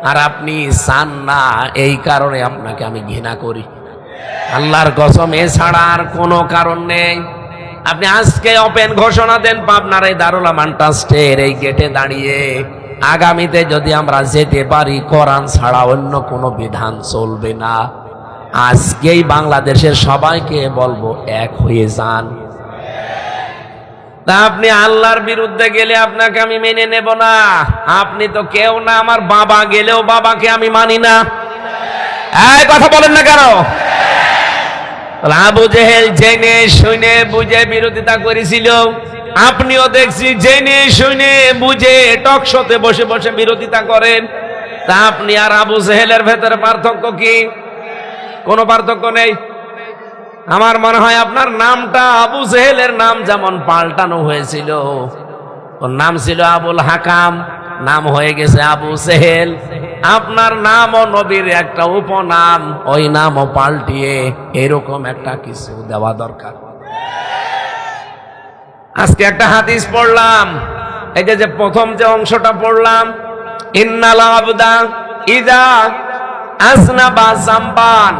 আর আপনি চান না এই কারণে আপনাকে আমি ঘৃণা করি। আল্লাহর কসম এছাড়া আর কোনো কারণ নেই। আপনি আজকে ওপেন ঘোষণা দেন পাবনার এই দারুল আমান ট্রাস্টের এই গেটে দাঁড়িয়ে, আগামীতে যদি আমরা যেতে পারি কোরআন ছাড়া অন্য কোনো বিধান চলবে না। আজকেই বাংলাদেশের সবাইকে বলবো এক হয়ে যান। তা আপনি আল্লাহর বিরুদ্ধে গেলে আপনাকে আমি মেনে নেব না। আপনি তো কেউ না, আমার বাবা গেলেও বাবাকে আমি মানি না। এই কথা বলেন না কেন? আবু জেহেল জেনে শুনে বুঝে বিরোধিতা করেছিল, আপনিও দেখছি জেনে শুনে বুঝে টক শোতে বসে বসে বিরোধিতা করেন। তা আপনি আর আবু জেহেলের ভেতরে পার্থক্য কি? কোনো পার্থক্য নেই। আমার মনে হয় আপনার নামটা আবু জেহেলের নাম যেমন পাল্টানো হয়েছিল, ওর নাম ছিল আবুল হাকাম, নাম হয়ে গেছে আবু জেহেল। আপনার নামও নবীর একটা উপনাম, ওই নামও পাল্টিয়ে এরকম একটা কিছু দেওয়া দরকার। আজকে একটা হাদিস পড়লাম, এই যে প্রথম যে অংশটা পড়লাম, ইন্নাল আবদা ইযা আযনাবা যামবান,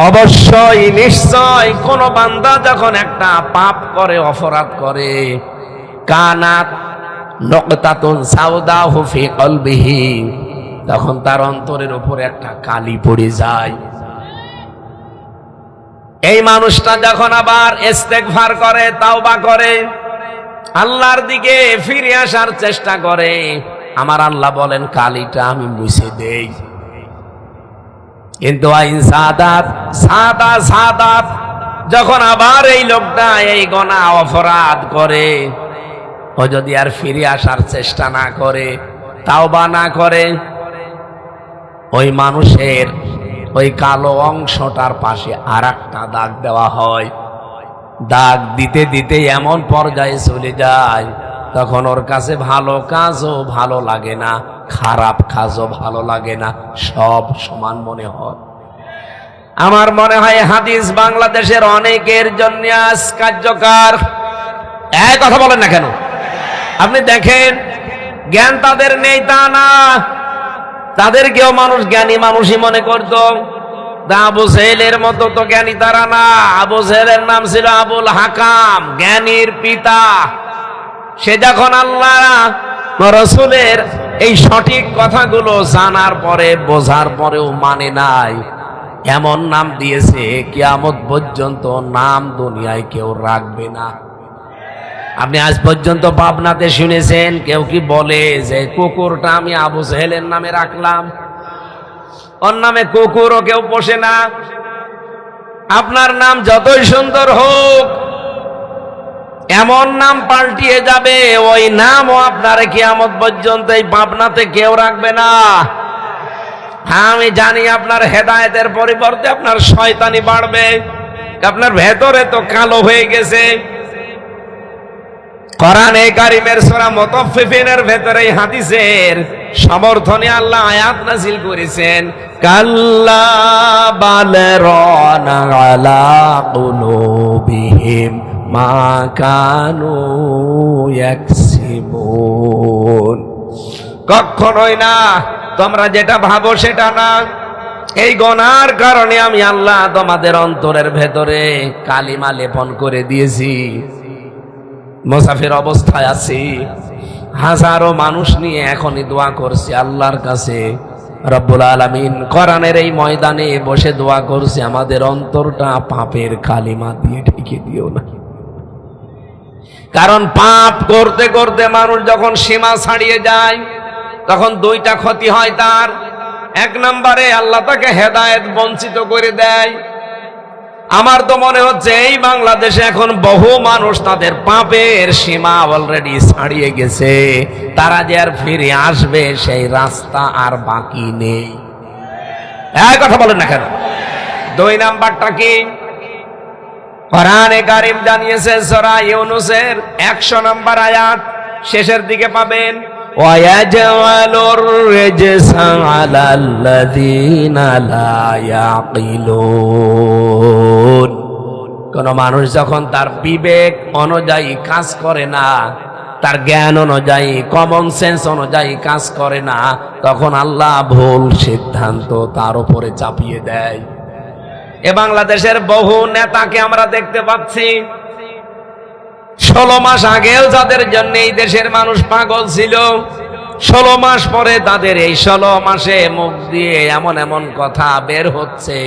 অবশ্যই নিশ্চয় কোন বান্দা যখন একটা পাপ করে, অপরাধ করে, কানাত নকতাতুন সাউদাহু ফি কলবিহি, তখন তার অন্তরের উপরে একটা কালি পড়ে যায়। এই মানুষটা যখন আবার ইস্তেগফার করে, তাওবা করে, আল্লাহর দিকে ফিরে আসার চেষ্টা করে, আমার আল্লাহ বলেন কালিটা আমি মুছে দেই। কিন্তু আইন সাদাত সাদাত যখন আবার এই লোকটা এই গুনাহ অপরাধ করে, ও যদি আর ফিরে আসার চেষ্টা না করে, তাওবা না করে, ওই মানুষের ওই কালো অংশটার পাশে আরেকটা দাগ দেওয়া হয়। দাগ দিতে দিতে এমন পর্যায়ে চলে যায়, তখন ওর কাছে ভালো কাজও ভালো লাগে না, খারাপ কাজও ভালো লাগে না, সব সমান মনে হয়। আমার মনে হয় হাদিস বাংলাদেশের অনেকের জন্য আজ কার্যকর। এক কথা বলেন না কেন? আপনি দেখেন, জ্ঞান তাদের নেই তা না, তাদেরকেও মানুষ জ্ঞানী মানুষই মনে করত। আবু জেহেলের মতো তো জ্ঞানী তারা না। আবু জেহেলের নাম ছিল আবুল হাকাম, জ্ঞানীর পিতা। সে যখন আল্লাহ রাসূলের এই সঠিক কথাগুলো জানার পরে, বোঝার পরেও মানে নাই, এমন নাম দিয়েছে কিয়ামত পর্যন্ত নাম দুনিয়ায় কেউ রাখবে না। আপনি আজ পর্যন্ত পাবনাতে শুনেছেন কেউ কি বলে যে কুকুরটা আমি আবু জেহেলের নামে রাখলাম? ওর নামে কুকুরও কেউ পোষে না। আপনার নাম যতই সুন্দর হোক, এমন নাম পাল্টিয়ে যাবে, ওই নামও আপনার কিয়ামত পর্যন্ত এই পাবনাতে কেউ রাখবে না। হ্যাঁ, আমি জানি আপনার হেদায়েতের পরিবর্তে আপনার শয়তানি বাড়বে, আপনার ভেতরে তো কালো হয়ে গেছে। কোরআনে কারীমের সূরা মুতাফফিফিনের ভেতরে এই হাদিসের সমর্থনে আল্লাহ আয়াত নাযিল করেছেন, কাল্লা বাল রানা আলা কুলুবিহিম মা কানু ইয়াকসিবুন। কখনোই না, তোমরা যেটা ভাবো সেটা না। এই গুনার কারণে আমি আল্লাহ তোমাদের অন্তরের ভেতরে কালিমা লেপন করে দিয়েছি। মুসাফির অবস্থায় আছি, হাজারো মানুষ নিয়ে এখনই দোয়া করছি আল্লাহর কাছে। রব্বুল আলামিন কোরআনের এই ময়দানে বসে দোয়া করছি, আমাদের অন্তরটা পাপের কালিমা দিয়ে ঢেকে দিও না। কারণ পাপ করতে করতে মানুষ যখন সীমা ছাড়িয়ে যায় তখন দুইটা ক্ষতি হয় তার। এক নম্বরে আল্লাহ তাকে হেদায়েত বঞ্চিত করে দেয়। আমার তো মনে হচ্ছে এই বাংলাদেশে এখন বহু মানুষ তাদের পাপের সীমা অলরেডি ছাড়িয়ে গেছে, তারা যে আর ফিরে আসবে সেই রাস্তা আর বাকি নেই। এই কথা বলেন না কেন? দুই নাম্বারটা কি? কোরআনে কারীম জানিয়েছে সূরা ইউনূসের 100 নম্বর আয়াত শেষের দিকে পাবেন, ওয়ায়াজআলুর রিজসা আলাল্লাযীনা লা ইয়াকিলুন। কোন মানুষ যখন তার বিবেক অনুযায়ী কাজ করে না, তার জ্ঞান অনুযায়ী, কমন সেন্স অনুযায়ী কাজ করে না, তখন আল্লাহ ভুল সিদ্ধান্ত তার উপরে চাপিয়ে দেয়। এ বাংলাদেশের বহু নেতাকে আমরা দেখতে পাচ্ছি, 16 মাস আগেও যাদের জন্য এই দেশের মানুষ পাগল ছিল, 16 মাস পরে তাদের এই 16 মাসে মুখ দিয়ে এমন এমন কথা বের হচ্ছে,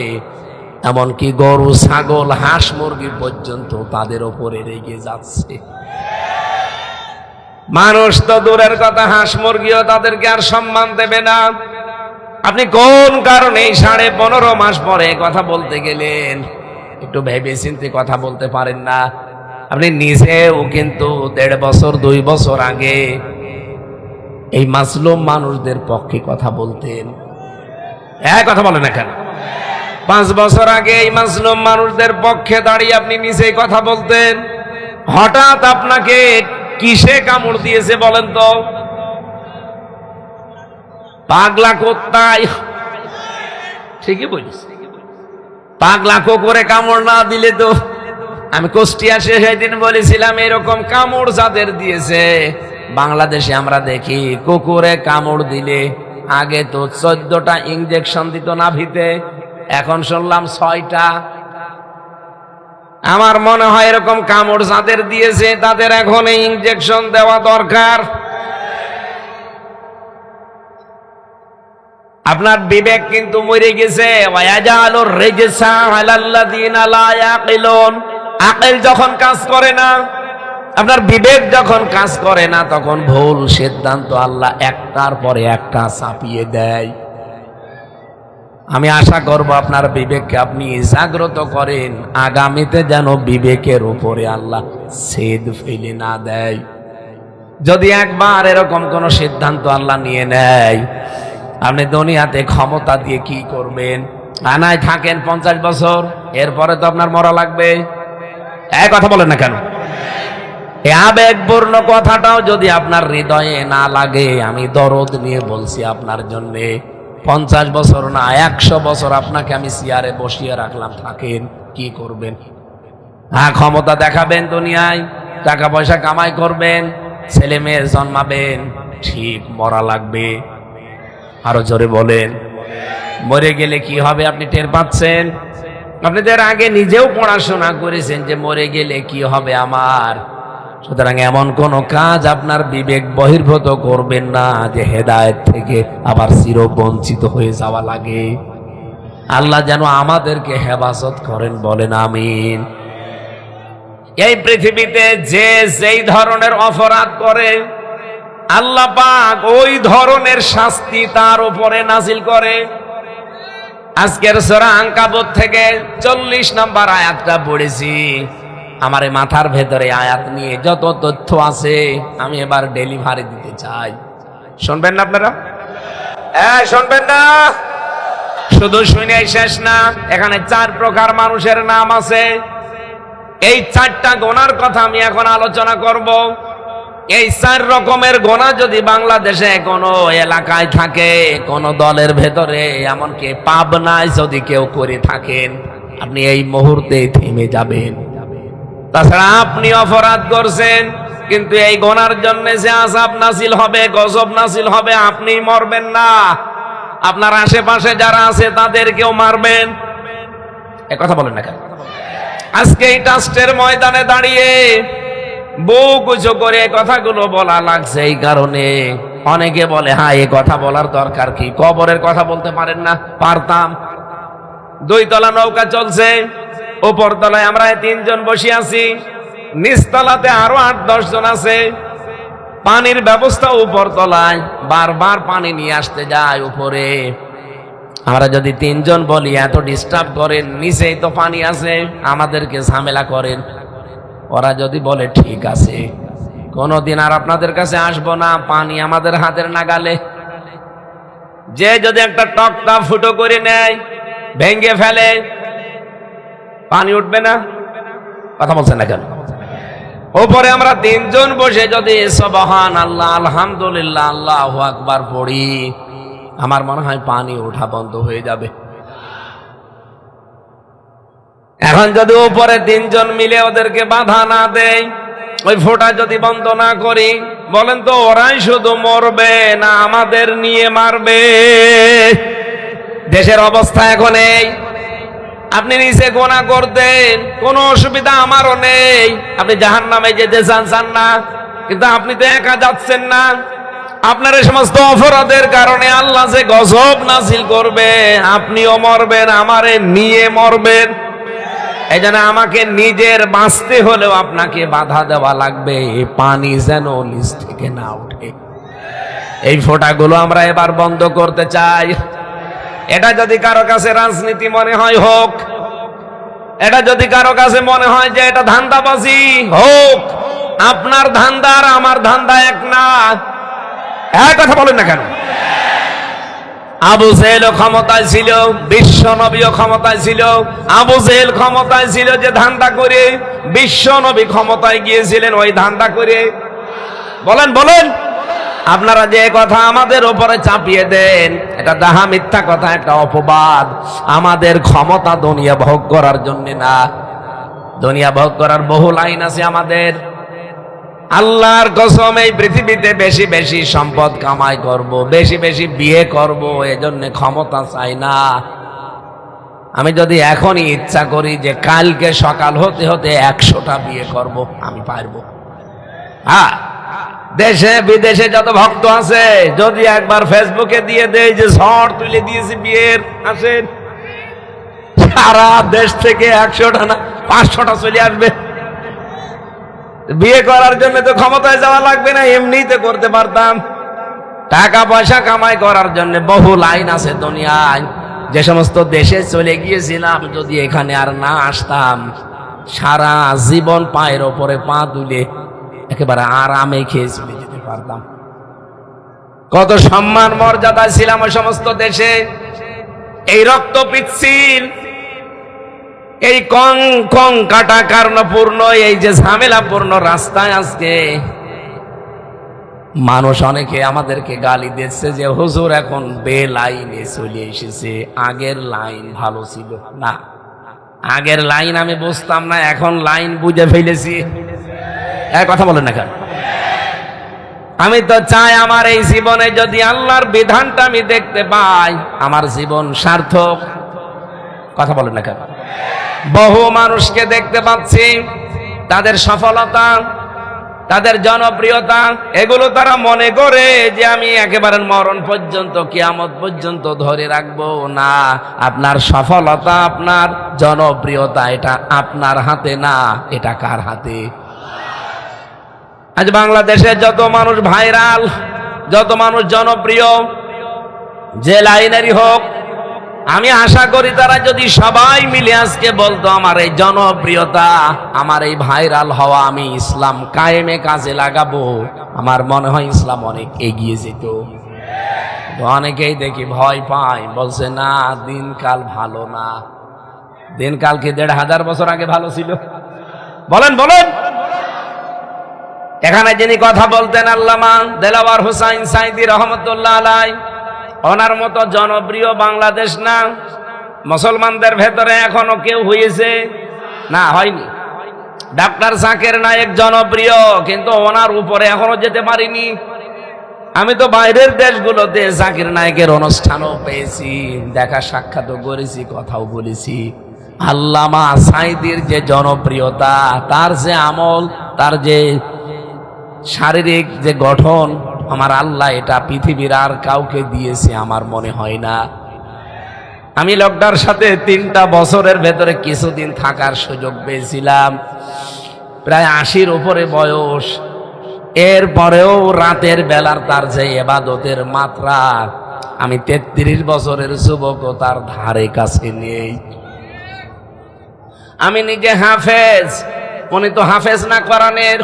এমনকি গরু, ছাগল, হাঁস, মুরগি পর্যন্ত তাদের ওপরে রেগে যাচ্ছে। মানুষ তো দূরের কথা, হাঁস মুরগিও তাদেরকে আর সম্মান দেবে না। আপনি কোন কারণে 15.5 মাস পরে কথা বলতে গেলেন? একটু ভেবে চিন্তে কথা বলতে পারেন না? আপনি নিজেও কিন্তু 1.5 বছর 2 বছর আগে এই মাজলুম মানুষদের পক্ষে কথা বলতেন। কথা বলেন না কেন? 5 বছর আগে এই মাজলুম মানুষদের পক্ষে দাঁড়িয়ে আপনি নিজেই কথা বলতেন। হঠাৎ আপনাকে কিসে কামড় দিয়েছে বলেন তো? পাগলা কোত্তায়। ঠিকই বলিস, পাগলা কুকুরে কামড় না দিলে তো, আমি কুষ্টিয়া সেদিন বলেছিলাম এরকম কামড় যাদের দিয়েছে বাংলাদেশে আমরা দেখি, কুকুরে কামড় দিলে আগে তো 14টা ইনজেকশন দিত নাভিতে, এখন শুনলাম 6টা। আমার মনে হয় এরকম কামড় যাদের দিয়েছে তাদের এখন এই ইনজেকশন দেওয়া দরকার। আপনার বিবেক কিন্তু মরে গেছে। ওয়ায়াজআলুর রিজসা আলাল্লাযীনা লা ইয়াকিলুন। আকল যখন কাজ করে না, আপনার বিবেক যখন কাজ করে না, তখন ভুল সিদ্ধান্ত আল্লাহ একটার পরে একটা চাপিয়ে দেয়। আমি আশা করব আপনার বিবেককে আপনি জাগ্রত করেন, আগামীতে যেন বিবেকের উপরে আল্লাহ ছেদ ফেলে না দেয়। যদি একবার এরকম কোন সিদ্ধান্ত আল্লাহ নিয়ে নেয়, আপনি দুনিয়াতে ক্ষমতা দিয়ে কি করবেন? আনায় থাকেন 50 বছর, এরপরে তো আপনার মরা লাগবে। কথা বলেন না কেন? এই আবেগপূর্ণ কথাটাও যদি আপনার হৃদয়ে না লাগে, আমি দরদ নিয়ে বলছি আপনার জন্যে, 50 বছর না 100 বছর আপনাকে আমি চেয়ারে বসিয়ে রাখলাম, থাকেন, কি করবেন? ক্ষমতা দেখাবেন দুনিয়ায়, টাকা পয়সা কামাই করবেন, ছেলে মেয়ে জন্মাবেন, ঠিক মরা লাগবে। আরো জোরে বলেন। মরে গেলে কি হবে আপনি টের পাচ্ছেন? আপনাদের আগে নিজেও পড়াশোনা করেছেন যে মরে গেলে কি হবে আমার। সুতরাং এমন কোন কাজ আপনার বিবেক বহির্ভূত করবেন না যে হেদায়েত থেকে আবার চিরবঞ্চিত হয়ে যাওয়া লাগে। আল্লাহ যেন আমাদেরকে হেফাজত করেন, বলেন আমিন। এই পৃথিবীতে যে যেই ধরনের অপরাধ করে আল্লাহ পাক ওই ধরনের শাস্তি তার উপরে নাজিল করে। আজকের সূরা আনকাবুত থেকে 40 নম্বর আয়াতটা পড়েছি। আমার মাথার ভেতরে আয়াত নিয়ে যত তথ্য আছে আমি এবার ডেলিভারি দিতে চাই। শুনবেন না আপনারা? শুনবেন না? শুধু শুনেই শেষ না, এখানে 4 প্রকার মানুষের নাম আছে। এই 4টা গুনার কথা আমি এখন আলোচনা করব। এই 4 রকমের গোনা যদি বাংলাদেশে কোনো এলাকায় থাকে, কোন দলের ভেতরে, এমনকি পাবনায় যদি কেউ করে থাকেন, আপনি এই মুহূর্তে থেমে যাবেন। তাছাড়া আপনি অপরাধ করছেন, কিন্তু এই গোনার জন্য যে আযাব নাযিল হবে, গজব নাযিল হবে, আপনি মরবেন না, আপনার আশেপাশে যারা আছে তাদেরকেও মারবেন। এ কথা বলেন না কেন? আজকে এই ট্রাস্টের ময়দানে দাঁড়িয়ে বুক উঁচু করে কথাগুলো বলা লাগছে। এই কারণে অনেকে বলে, হ্যাঁ এই কথা বলার দরকার কি, কবরের কথা বলতে পারেন না? পারতাম। 2 তলা নৌকা চলছে, উপর তলায় আমরা 3 জন বসে আছি, নিচতলাতে আরো 8-10 জন আছে। পানির ব্যবস্থা উপর তলায়, বারবার পানি নিয়ে আসতে যায় উপরে। আমরা যদি 3 জন বলি এত ডিস্টার্ব করেন, নিচেই তো পানি আছে, আমাদেরকে ঝামেলা করেন। ওরা যদি বলে ঠিক আছে, কোনদিন আর আপনাদের কাছে আসবো না, পানি আমাদের হাতের নাগালে। যে যদি একটা টকটা ফুটো করে নেয়, ভেঙে ফেলে, পানি উঠবে না? কথা বলছেন না কেন? উপরে আমরা 3 জন বসে যদি সুবহানাল্লাহ, আলহামদুলিল্লাহ, আল্লাহু আকবার পড়ি, আমার মনে হয় পানি ওঠা বন্ধ হয়ে যাবে। এখন যদি উপরে 3 জন মিলে ওদেরকে বাধা না দেয়, ওই ফোঁটা যদি বন্ধ না করি, বলেন তো ওরাই শুধু মরবে না আমাদের নিয়ে মারবে? দেশের অবস্থা এখন এই। আপনি নিচে গোনা করতেন, কোনো অসুবিধা আমারও নেই। আপনি জাহান্নামে যেতে চান না, কিন্তু আপনি তো একা যাচ্ছেন না। আপনার এই সমস্ত অপরাধের কারণে আল্লাহ যে গজব নাজিল করবে, আপনিও মরবেন, আমারে নিয়ে মরবেন। এই জন্য আমাকে নিজের বাঁচতে হলেও আপনাকে বাধা দেওয়া লাগবে, পানি যেন নিচ থেকে না ওঠে। এই ফোঁটাগুলো আমরা এবার বন্ধ করতে চাই। এটা যদি কারো কাছে রাজনীতি মনে হয় হোক, এটা যদি কারো কাছে মনে হয় যে এটা ধান্দাবাজি হোক, আপনার ধান্দা আর আমার ধান্দা এক না। এক কথা বলেন না কেন? আবু জেহেল ক্ষমতায় ছিল, বিশ্ব নবীও ক্ষমতায় ছিল। আবু জেহেল ক্ষমতায় ছিল যে ধান্দা করে, বিশ্ব নবী ক্ষমতায় গিয়েছিলেন ওই ধান্দা করে। বলেন বলেন, আপনারা যে কথা আমাদের উপরে চাপিয়ে দেন, এটা দাহা মিথ্যা কথা, একটা অপবাদ। আমাদের ক্ষমতা দুনিয়া ভোগ করার জন্য না, দুনিয়া ভোগ করার বহু লাইন আছে আমাদের। আল্লাহর কসম, এই পৃথিবীতে বেশি বেশি সম্পদ কামাই করব, বেশি বেশি বিয়ে করব, এজন্য ক্ষমতা চাই না। আমি যদি এখনই ইচ্ছা করি যে কালকে সকাল হতে হতে 100টা বিয়ে করব, আমি পারবো। হ্যাঁ, দেশে বিদেশে যত ভক্ত আছে, যদি একবার ফেসবুকে দিয়ে দেয় যে ঝড় তুলে দিয়েছি বিয়ের, আসেন, সারা দেশ থেকে 100টা না 500টা চলে আসবে। বিয়ে করার জন্য তো ক্ষমতায় যাওয়া লাগবে না, এমনিতে করতে পারতাম। টাকা পয়সা কামাই করার জন্য বহু লাইন আছে দুনিয়ায়। যে সমস্ত দেশে চলে গিয়েছিলাম, যদি এখানে আর না আসতাম, সারা জীবন পায়ের ওপরে পা তুলে একেবারে আরামে খেয়ে চলে যেতে পারতাম। কত সম্মান মর্যাদা ছিলাম ওই সমস্ত দেশে। এই রক্ত পিচ্ছিল, এই কং কং কাটা কারণপূর্ণ, এই যে ঝামেলাপূর্ণ রাস্তায় আজকে মানুষ অনেকে আমাদেরকে গালি দিচ্ছে যে হুজুর এখন বেলাইনে চলে এসেছে, আগের লাইন ভালো ছিল না। আগের লাইন আমি বুঝতাম না, এখন লাইন বুঝে ফেলেছি। কথা বলেন না কেন? আমি তো চাই আমার এই জীবনে যদি আল্লাহর বিধানটা আমি দেখতে পাই, আমার জীবন সার্থক। কথা বলেন না কেন? বহু মানুষকে দেখতে পাচ্ছি, তাদের সফলতা, তাদের জনপ্রিয়তা, এগুলো তারা মনে করে যে আমি একেবারে মরণ পর্যন্ত, কিয়ামত পর্যন্ত ধরে রাখবো। না, আপনার সফলতা, আপনার জনপ্রিয়তা, এটা আপনার হাতে না, এটা কার হাতে? আজ বাংলাদেশে যত মানুষ ভাইরাল, যত মানুষ জনপ্রিয়, যে লাইনেরই হোক, আমি আশা করি তারা যদি সবাই মিলে আজকে বলতো আমার এই জনপ্রিয়তা, আমার এই ভাইরাল হওয়া আমি ইসলাম কায়েমে কাজে লাগাবো, আমার মনে হয় ইসলাম অনেক এগিয়ে যেত। অনেকেই দেখি ভয় পায়, বলছে না দিনকাল ভালো না। দিনকাল কি 1500 বছর আগে ভালো ছিল? বলেন বলেন। এখানে যিনি কথা বলতেন আল্লামা দেলাওয়ার হোসাইন সাইদি রহমতুল্লাহ আলাই, ওনার মতো জনপ্রিয় বাংলাদেশ না, মুসলমানদের ভেতরে এখনো কেউ হয়েছে না, হয়নি। ডাক্তার জাকির নায়েক জনপ্রিয়, কিন্তু ওনার উপরে এখনো যেতে পারিনি। আমি তো বাইরের দেশগুলোতে জাকির নায়েকের অনুষ্ঠানও পেয়েছি, দেখা সাক্ষাৎও করেছি, কথাও বলেছি। আল্লামা সাইদির যে জনপ্রিয়তা, তার যে আমল, তার যে শারীরিক যে গঠন, আমার আল্লাহ এটা পৃথিবীর আর কাউকে দিয়েছে আমার মনে হয় না। আমি লোকটার সাথে 3টা বছরের ভেতরে কিছুদিন থাকার সুযোগ পেয়েছিলাম। প্রায় 80-র উপরে বয়স, এরপরেও রাতের বেলার তার যে ইবাদতের মাত্রা, আমি 33 বছরের যুবকও তার ধারে কাছে নেই। আমি নিজে হাফেজ, উনি তো হাফেজ না কোরআনের।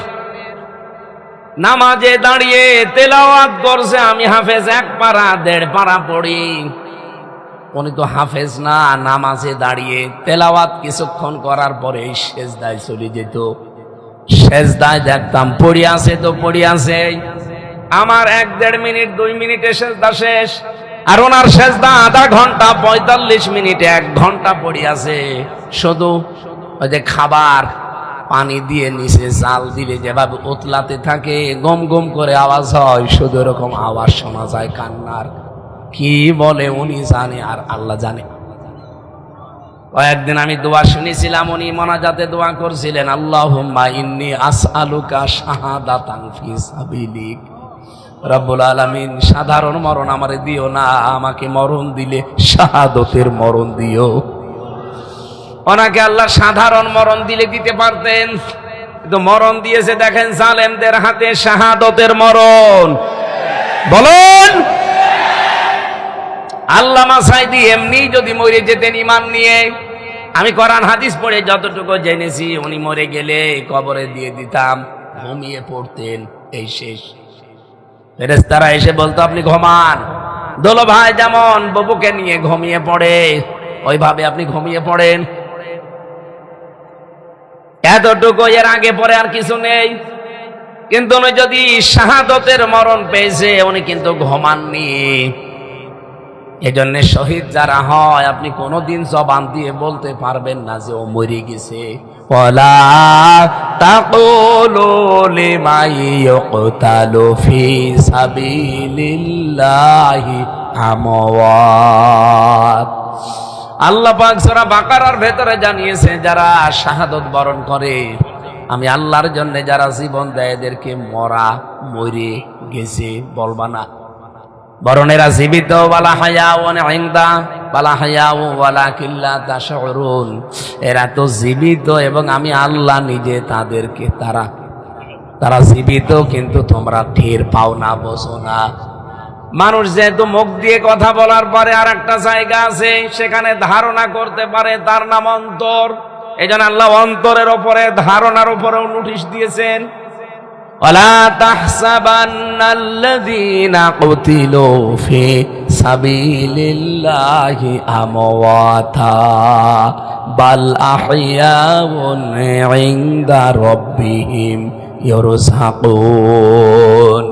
নামাজে দাঁড়িয়ে তেলাওয়াত করছে, আমি হাফেজ 1 পারা 1.5 পারা পড়ি। উনি তো হাফেজ না, নামাজে দাঁড়িয়ে তেলাওয়াত কিছুক্ষণ করার পরে সেজদায় চলে যেত। সেজদায় দেখতাম পড়ি আছে তো পড়ি আছে। আমার 1-1.5 মিনিট 2 মিনিটে সেজদা শেষ, আর ওনার সেজদা আধা ঘন্টা 45 মিনিটে 1 ঘন্টা পড়ি আছে। শুধু ওই যে খাবার পানি দিয়ে নিচে জাল দিলে যেভাবে উতলাতে থাকে, গম গম করে আওয়াজ হয়, শুধু এরকম আওয়াজ শোনা যায় কান্নার। কি বলে উনি জানে আর আল্লাহ জানে। কয়েকদিন আমি দোয়া শুনেছিলাম, উনি মোনাজাতে দোয়া করছিলেন, আল্লাহুম্মা ইন্নী আসআলুকা শাহাদাতান ফি সাবিলিক। রব্বুল আলামিন, সাধারণ মরণ আমারে দিও না, আমাকে মরণ দিলে শাহাদতের মরণ দিও। ওনাকে আল্লাহ সাধারণ মরণ দিলে দিতে পারতেন, কিন্তু মরণ দিয়েছে দেখেন জালেমদের হাতে, শাহাদতের মরণ। বলুন, আল্লামা সাঈদী এমনি যদি মরে যেতেন ঈমান নিয়ে, আমি কোরআন হাদিস পড়ে যতটুকু জেনেছি, উনি মরে গেলে কবরে দিয়ে দিতাম, ঘুমিয়ে পড়তেন, এই শেষ। ফেরেশতারা এসে বলতো আপনি ঘুমান। দোলো ভাই যেমন বাবুকে নিয়ে ঘুমিয়ে পড়ে, ওইভাবে আপনি ঘুমিয়ে পড়েন। এতটুকু, এর আগে পরে আর কিছু নেই। কিন্তু উনি যদি শাহাদতের মরণ পেয়েছে, উনি কিন্তু ঘুমাননি। এজন্য শহীদ যারা হয়, আপনি কোনোদিন জবান দিয়ে বলতে পারবেন না যে ও মরে গেছে। ওয়ালা তাকুলু লিমান ইউকতালু ফি সাবিলিল্লাহি আমওয়াত। আল্লাহ পাক সূরা বাকারার ভেতরে জানিয়েছে, যারা শাহাদত বরণ করে, আমি আল্লাহর জন্য যারা জীবন দেয়, এদেরকে মরা, মরে গেছে বলবা না, বরং এরা জীবিত। ওয়ালা হায়াউন ইনদা ওয়ালা হায়াউ ওয়ালাকিন লা তাশউরুন। এরা তো জীবিত এবং আমি আল্লাহ নিজে তাদেরকে, তারা জীবিত, কিন্তু তোমরা টের পাও না, বোঝো না। মানুষ যেহেতু মুখ দিয়ে কথা বলার পরে আর একটা জায়গা আছে, সেখানে ধারণা করতে পারে, তার নাম অন্তর। এই জন্য আল্লাহ অন্তরের ওপরে, ধারণার উপরেও নোটিশ দিয়েছেন, ওয়ালা তাহসাবান্নাল্লাযীনা কুতিলু ফি সাবিলিল্লাহি আমওয়াতা বাল আহইয়াউন ইনদা রাব্বিহিম ইউরযাকুন।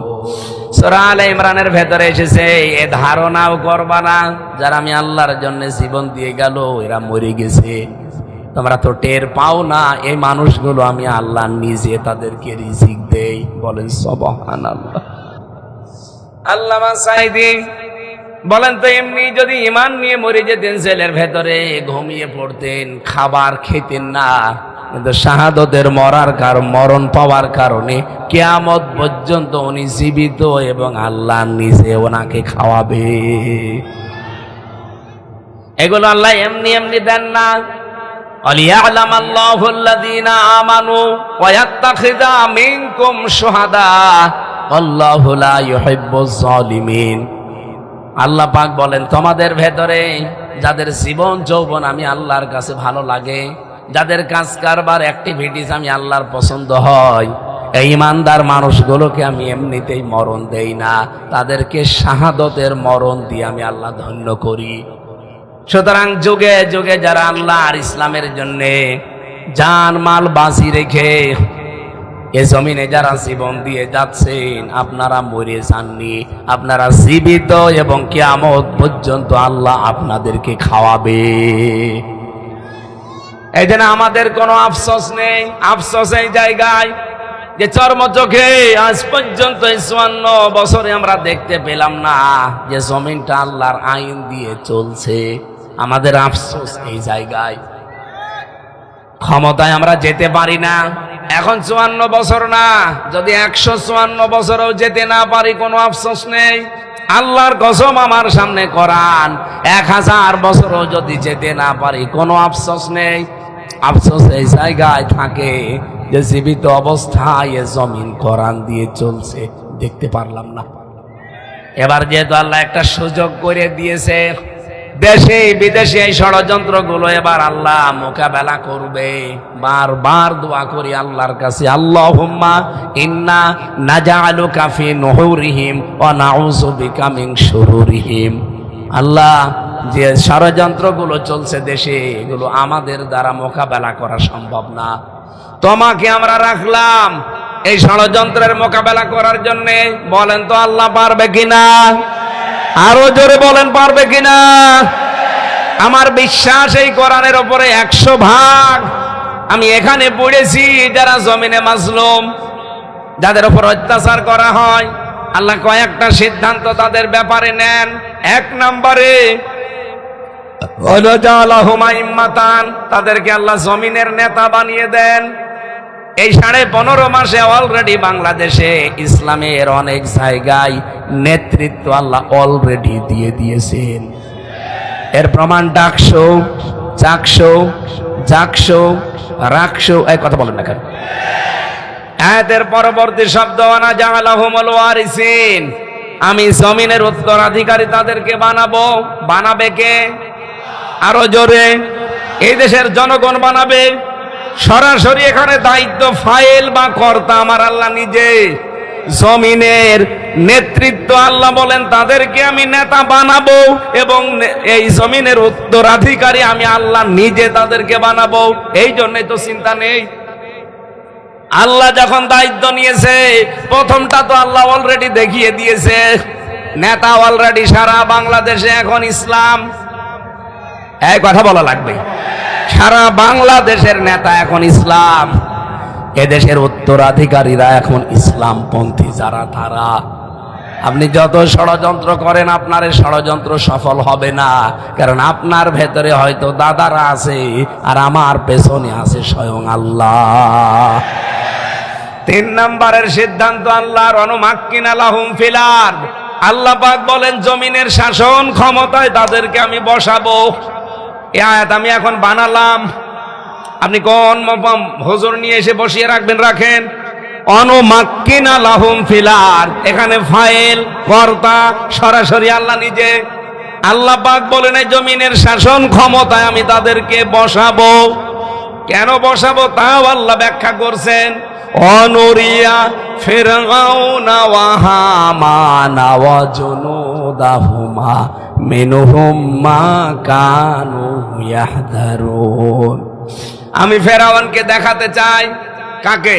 সূরা আলে ইমরানের ভেতরে এসেছে, এ ধারণাও করবা না, যারা আমি আল্লাহর জন্য জীবন দিয়ে গেল, এরা মরে গেছে, তোমরা তো টের পাও না। এই মানুষগুলো আমি আল্লাহ নিজে তাদেরকে রিজিক দেই। বলেন সুবহানাল্লাহ। আল্লামা সাঈদী বলেন তো, এমনি যদি ঈমান নিয়ে মরে যেতেন, জেলের ভেতরে ঘুমিয়ে পড়তেন, খাবার খেতেন না, কিন্তু শাহাদতের মরণ পাওয়ার কারণে কিয়ামত পর্যন্ত উনি জীবিত এবং আল্লাহ নিজে ওনাকে খাওয়াবে। এগুলো আল্লাহ এমনি এমনি দেন না। وَلِيَعْلَمَ اللَّهُ الَّذِينَ آمَنُوا وَيَتَّخِذَ مِنكُمْ شُهَدَاءَ وَاللَّهُ لَا يُحِبُّ الظَّالِمِينَ। আল্লাহ পাক বলেন, তোমাদের ভেতরে যাদের জীবন যৌবন আমি আল্লাহর কাছে ভালো লাগে, যাদের কাজ কারবার অ্যাক্টিভিটিস আমি আল্লাহর পছন্দ হয়, এই ইমানদার মানুষগুলোকে আমি এমনিতেই মরণ দেই না, তাদেরকে শাহাদতের মরণ দিয়ে আমি আল্লাহ ধন্য করি। সুতরাং যুগে যুগে যারা আল্লাহ আর ইসলামের জন্য জান মাল বাঁচি রেখে এ জমিনে যারা জীবন দিয়ে যাচ্ছেন, আপনারা মরে যাননি, আপনারা জীবিত, এবং কিয়ামত পর্যন্ত আল্লাহ আপনাদেরকে খাওয়াবে। এই জন্য আমাদের কোনো আফসোস নেই। আফসোস এই জায়গায় যে চর্মচোখে আজ পর্যন্ত 54 বছরে আমরা দেখতে পেলাম না যে জমিনটা আল্লাহর আইন দিয়ে চলছে। আমাদের আফসোস এই জায়গায়। ক্ষমতায় আমরা যেতে পারি না, এখন 54 বছর না, যদি 154 বছরও যেতে না পারি কোনো আফসোস নেই। আল্লাহর কসম আমার সামনে কোরআন, 1000 বছরও যদি যেতে না পারি কোনো আফসোস নেই। আফসোস এই জায়গায় থাকে যে জীবিত অবস্থায় এ জমিন কোরআন দিয়ে চলছে, দেখতে পারলাম না। এবার যেহেতু আল্লাহ একটা সুযোগ করে দিয়েছে, দেশে বিদেশে এই ষড়যন্ত্রগুলো এবার আল্লাহ মোকাবেলা করবে। বারবার দোয়া করি আল্লাহর কাছে, আল্লাহুম্মা ইন্না নাজআলুকা ফি নুহুরিহিম ওয়া নাউযু বিকা মিন শুরুরিহিম। আল্লাহ, যে ষড়যন্ত্রগুলো চলছে দেশে, এগুলো আমাদের দ্বারা মোকাবেলা করা সম্ভব না, তোমাকে আমরা রাখলাম এই ষড়যন্ত্রের মোকাবেলা করার জন্য। বলেন তো আল্লাহ পারবে কিনা? আরো জোরে বলেন পারবে কিনা? আমার বিশ্বাস এই কোরআনের উপরে 100%। আমি এখানে পড়েছি যারা জমিনে মাজলুম, যাদের উপর অত্যাচার করা হয়, আল্লাহ কয়েকটা সিদ্ধান্ত তাদের ব্যাপারে নেন। 1 নম্বরে তাদেরকে আল্লাহ জমিনের নেতা বানিয়ে দেন। এই 15.5 মাসে অলরেডি বাংলাদেশে ইসলামের অনেক জায়গায় নেতৃত্ব আল্লাহ অলরেডি দিয়ে দিয়েছেন। এর প্রমাণ ডাকশো, চাকশো, জাকশো, রাকশো। এই কথা বলেন না কেন? আয়াতের পরবর্তী শব্দ আনা জাআলাহুমুল ওয়ারিসিন, আমি জমিনের উত্তরাধিকারী তাদেরকে বানাবো। বানাবে কে? আরো জোরে, এই দেশের জনগণ বানাবে। সরাসরি এখানে দায়িত্ব ফাইল বা কর্তা আমার আল্লাহ নিজে। জমিনের নেতৃত্ব আল্লাহ বলেন তাদেরকে আমি নেতা বানাবো, এবং এই জমিনের উত্তরাধিকারী আমি আল্লাহ নিজে তাদেরকে বানাবো। এই জন্যই তো চিন্তা নেই। আল্লাহ যখন দায়িত্ব নিয়েছে, প্রথমটা তো আল্লাহ অলরেডি দেখিয়ে দিয়েছে। নেতা অলরেডি সারা বাংলাদেশে এখন ইসলাম। এই কথা বলা লাগবে, সারা বাংলাদেশের নেতা এখন ইসলাম। এদেশের উত্তরাধিকারীরা এখন ইসলামপন্থী যারা, তারা। আপনি যত ষড়যন্ত্র করেন, আপনার এই ষড়যন্ত্র সফল হবে না, কারণ আপনার ভেতরে হয়তো দাদারা আছে আর আমার পেছনে আছে স্বয়ং আল্লাহ। 3 নম্বরের সিদ্ধান্ত আল্লাহর, অনুমাক্কিনা লাহুম ফিল আরদ। আল্লাহ পাক বলেন জমিনের শাসন ক্ষমতায় তাদেরকে আমি বসাবো। এই আয়াত আমি এখন বানালাম, আপনি কোন হুজুর নিয়ে এসে বসিয়ে রাখবেন, রাখেন। অনুমাক্কিনা লাহুম ফিল আরদ, এখানে ফাইল কর্তা সরাসরি আল্লাহ নিজে। আল্লাহ পাক বলেন এই জমিনের শাসন ক্ষমতায় আমি তাদেরকে বসাবো। কেন বসাবো তাও আল্লাহ ব্যাখ্যা করছেন। অনুরিয়া ফিরআউনা ওয়া হামানা ওয়া জুনুদাহুমা মিনহুম মা কানু ইয়াহদারুন। আমি ফেরাউনকে দেখাতে চাই। কাকে?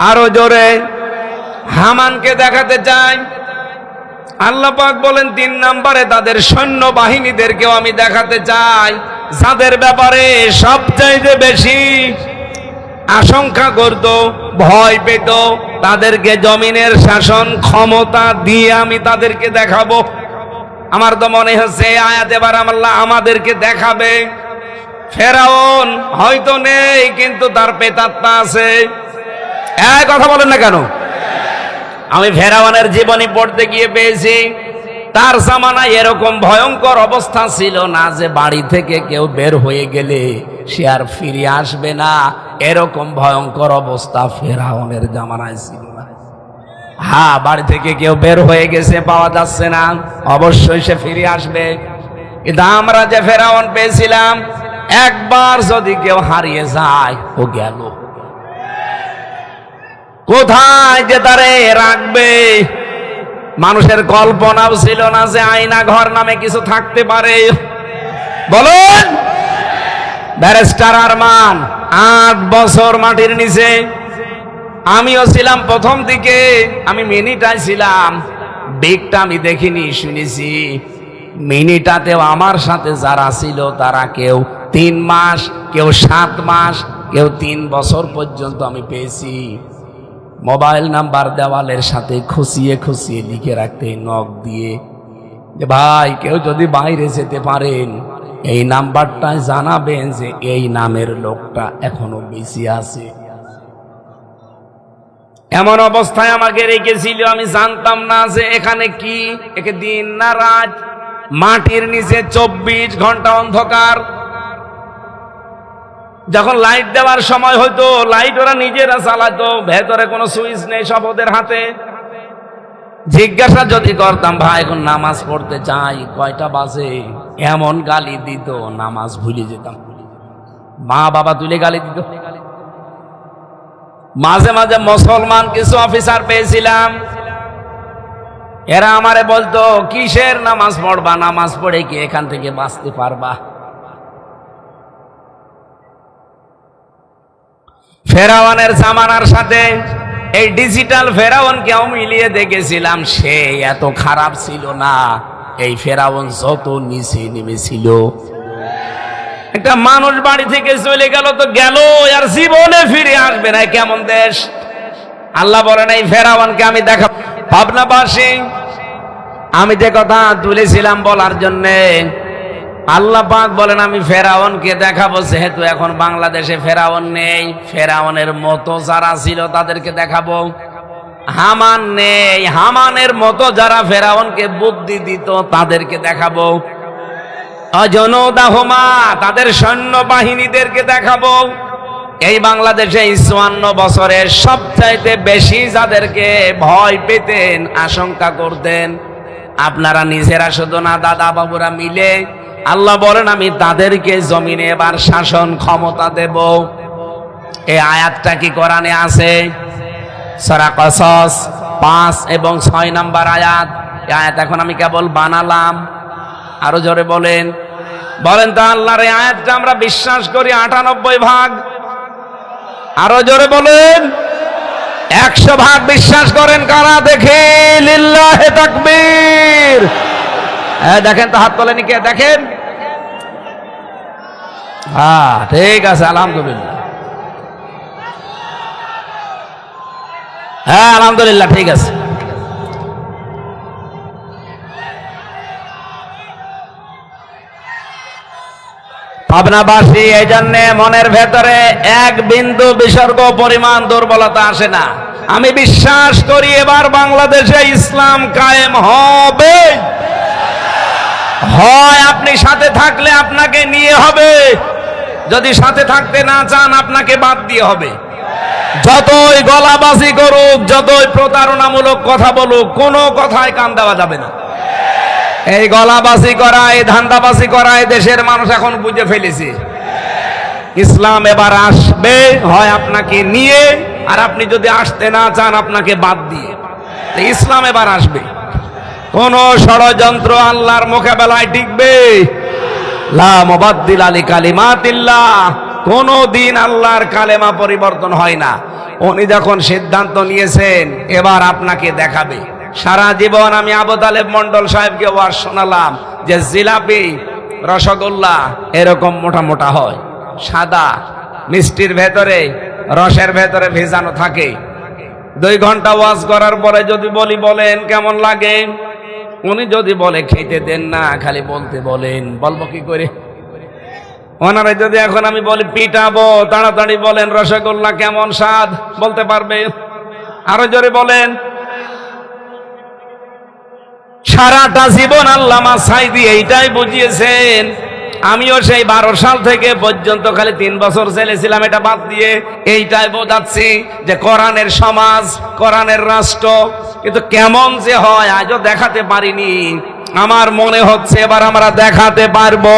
আরো জোরে, হামানকে দেখাতে চাই। আল্লাহ পাক বলেন 3 নম্বরে তাদের সৈন্য বাহিনীদেরকেও আমি দেখাতে চাই, যাদের ব্যাপারে সবচাইতে বেশি আশঙ্কা করত, ভয় পেত, তাদেরকে জমিনের শাসন ক্ষমতা দিয়ে আমি তাদেরকে দেখাবো। আমার তো মনে হচ্ছে আয়াত এবার আল্লাহ আমাদেরকে দেখাবে। ফেরাউন হয়তো নেই, কিন্তু তার প্রেতাত্মা আছে। এই কথা বলেন না কেন? আমি ফেরাউনের জীবনী পড়তে গিয়ে পেয়েছি, তার জামানায় এরকম ভয়ঙ্কর অবস্থা ছিল না যে বাড়ি থেকে কেউ বের হয়ে গেলে সে আর ফিরে আসবে না। এরকম ভয়ঙ্কর অবস্থা ফেরাউনের জামানায় ছিল না। হ্যাঁ, বাড়ি থেকে কেউ বের হয়ে গেছে, পাওয়া যাচ্ছে না, অবশ্যই সে ফিরে আসবে। কিন্তু আমরা যে ফেরাউন পেয়েছিলাম, একবার যদি কেউ হারিয়ে যায়, ও গেল। কোথায় যে তারে রাখবে মানুষের কল্পনাও ছিল না যে আয়না ঘর নামে কিছু থাকতে পারে। বলুন, ব্যারিস্টার আরমান 8 বছর মাটির নিচে। আমিও ছিলাম প্রথম দিকে, আমি মিনিটায় ছিলাম, বিগটা আমি দেখিনি, শুনেছি। মিনিটাতেও আমার সাথে যারা ছিল তারা কেউ 3 মাস, কেউ 7 মাস, কেউ 3 বছর পর্যন্ত আমি পেয়েছি। মোবাইল নাম্বার দেওয়ালের সাথে খুশিয়ে খুশিয়ে লিখে রাখতে, নখ দিয়ে, যে ভাই কেউ যদি বাইরে যেতে পারেন এই নাম্বারটায় জানাবেন যে এই নামের লোকটা এখনো বেঁচে আছে। এমন অবস্থায় আমাকে রেখেছিল, আমি জানতাম না যে এখানে কি, একে দিন না রাত, মাটির নিচে 24 ঘন্টা অন্ধকার। যখন লাইট দেওয়ার সময় হয়তো লাইট ওরা নিজেরা চালাতো, ভেতরে কোনো সুইচ নেই, সব ওদের হাতে। জিজ্ঞাসা যদি করতাম ভাই এখন নামাজ পড়তে চাই, কয়টা বাজে, এমন গালি দিত নামাজ ভুলে যেতাম। মা বাবা তুলে গালি দিত। মাঝে মাঝে মুসলমান কিছু অফিসার পেয়েছিলাম, এরা আমারে বলতো কিসের নামাজ পড়বা, নামাজ পড়ে কি এখান থেকে বাঁচতে পারবা? ফেরাউনের জামানার সাথে এই ডিজিটাল ফেরাউনকেও মিলিয়ে দেখেছিলাম, সে এত খারাপ ছিল না। এই ফেরাউন যত নিচে নেমেছিল, একটা মানুষ বাড়ি থেকে চলে গেল তো গেল, আর জীবনে ফিরে আসবে না, কেমন দেশ। আল্লাহ বলেন এই ফেরাউনকে আমি দেখা ভাবনাবাসী। আমি যে কথা তুলেছিলাম বলার জন্যে, আল্লাহ পাক বলেন আমি ফেরাউনকে দেখাবো, যেহেতু এখন বাংলাদেশে ফেরাউন নেই, ফেরাউনের মতো যারা ছিল তাদেরকে দেখাবো। হামান নেই, হামানের মতো যারা ফেরাউনকে বুদ্ধি দিত তাদেরকে দেখাবো। অজনদাহমা, তাদের সৈন্য বাহিনীদেরকে দেখাবো। এই বাংলাদেশে 54 বছরের সবচাইতে বেশি যাদেরকে ভয় পেতেন, আশঙ্কা করতেন, আপনারা নিজেরা শুধু না, দাদা বাবুরা মিলে, আল্লাহ বলেন আমি তাদেরকে জমিনে এবার শাসন ক্ষমতা দেব। এই আয়াতটা কি কোরআনে আছে? সূরা কসস 5 এবং 6 নম্বর আয়াত। এই আয়াত এখন আমি কেবল বানালাম। আরো জোরে বলেন, বলেন তো আল্লাহর এই আয়াতটা আমরা বিশ্বাস করি 98 ভাগ। আরো জোরে বলেন, 100 ভাগ বিশ্বাস করেন কারা? দেখে লিল্লাহে তাকবীর। দেখেন তো হাত তোলেনি কে? দেখেন, হ্যাঁ ঠিক আছে, আলহামদুলিল্লাহ। হ্যাঁ আলহামদুলিল্লাহ, ঠিক আছে। পাবনাবাসী এই জন্যে মনের ভেতরে এক বিন্দু বিসর্গ পরিমাণ দুর্বলতা আসে না। আমি বিশ্বাস করি এবার বাংলাদেশে ইসলাম কায়েম হবে। হয় আপনি সাথে থাকলে আপনাকে নিয়ে হবে, যদি সাথে থাকতে না চান আপনাকে বাদ দিয়ে হবে। যতই গলাবাজি করুক, যতই প্রতারণামূলক কথা বলুক, কোনো কথায় কান দেওয়া যাবে না। এই গলাবাজি করা, এই ধান্দাবাজি করা দেশের মানুষ এখন বুঝে ফেলেছে। ইসলাম এবার আসবে, হয় আপনাকে নিয়ে, আর আপনি যদি আসতে না চান আপনাকে বাদ দিয়ে। ইসলাম এবার আসবে। কোন ষড়যন্ত্র আল্লাহর মোকাবেলায় টিকবে? লা মুবাদদিলা লিকালিমাতিল্লাহ। কোন দিন আল্লাহর কালেমা পরিবর্তন হয় না। উনি যখন সিদ্ধান্ত নিয়েছেন এবার আপনাকে দেখাবে। সারা জীবন আমি আবু তালেব মন্ডল সাহেবকে ওয়াজ শোনালাম যে জিলাপি, রসগোল্লা এরকম মোটা মোটা হয়, সাদা, মিষ্টির ভেতরে, রসের ভেতরে ভেজানো থাকে। 2 ঘন্টা ওয়াজ করার পরে যদি বলি বলেন কেমন লাগে, উনি যদি বলে খেতে দেন না, খালি বলতে বলেন, বলবো কি করে? ওনারা যদি এখন আমি বলি পিটাবো, তাড়াতাড়ি বলেন রসগোল্লা কেমন স্বাদ, বলতে পারবে? আরো জোরে বলেন। সারাটা জীবন আল্লামা সাঈদী এইটাই বুঝিয়েছেন। আমিও সেই 12 সাল থেকে পর্যন্ত খালি 3 বছর জেলে ছিলাম, এটা বাদ দিয়ে এইটাই বোঝাচ্ছি যে কোরআনের সমাজ, কোরআনের রাষ্ট্র কিন্তু কেমন যে হয় আজও দেখাতে পারিনি। আমার মনে হচ্ছে এবার আমরা দেখাতে পারবো।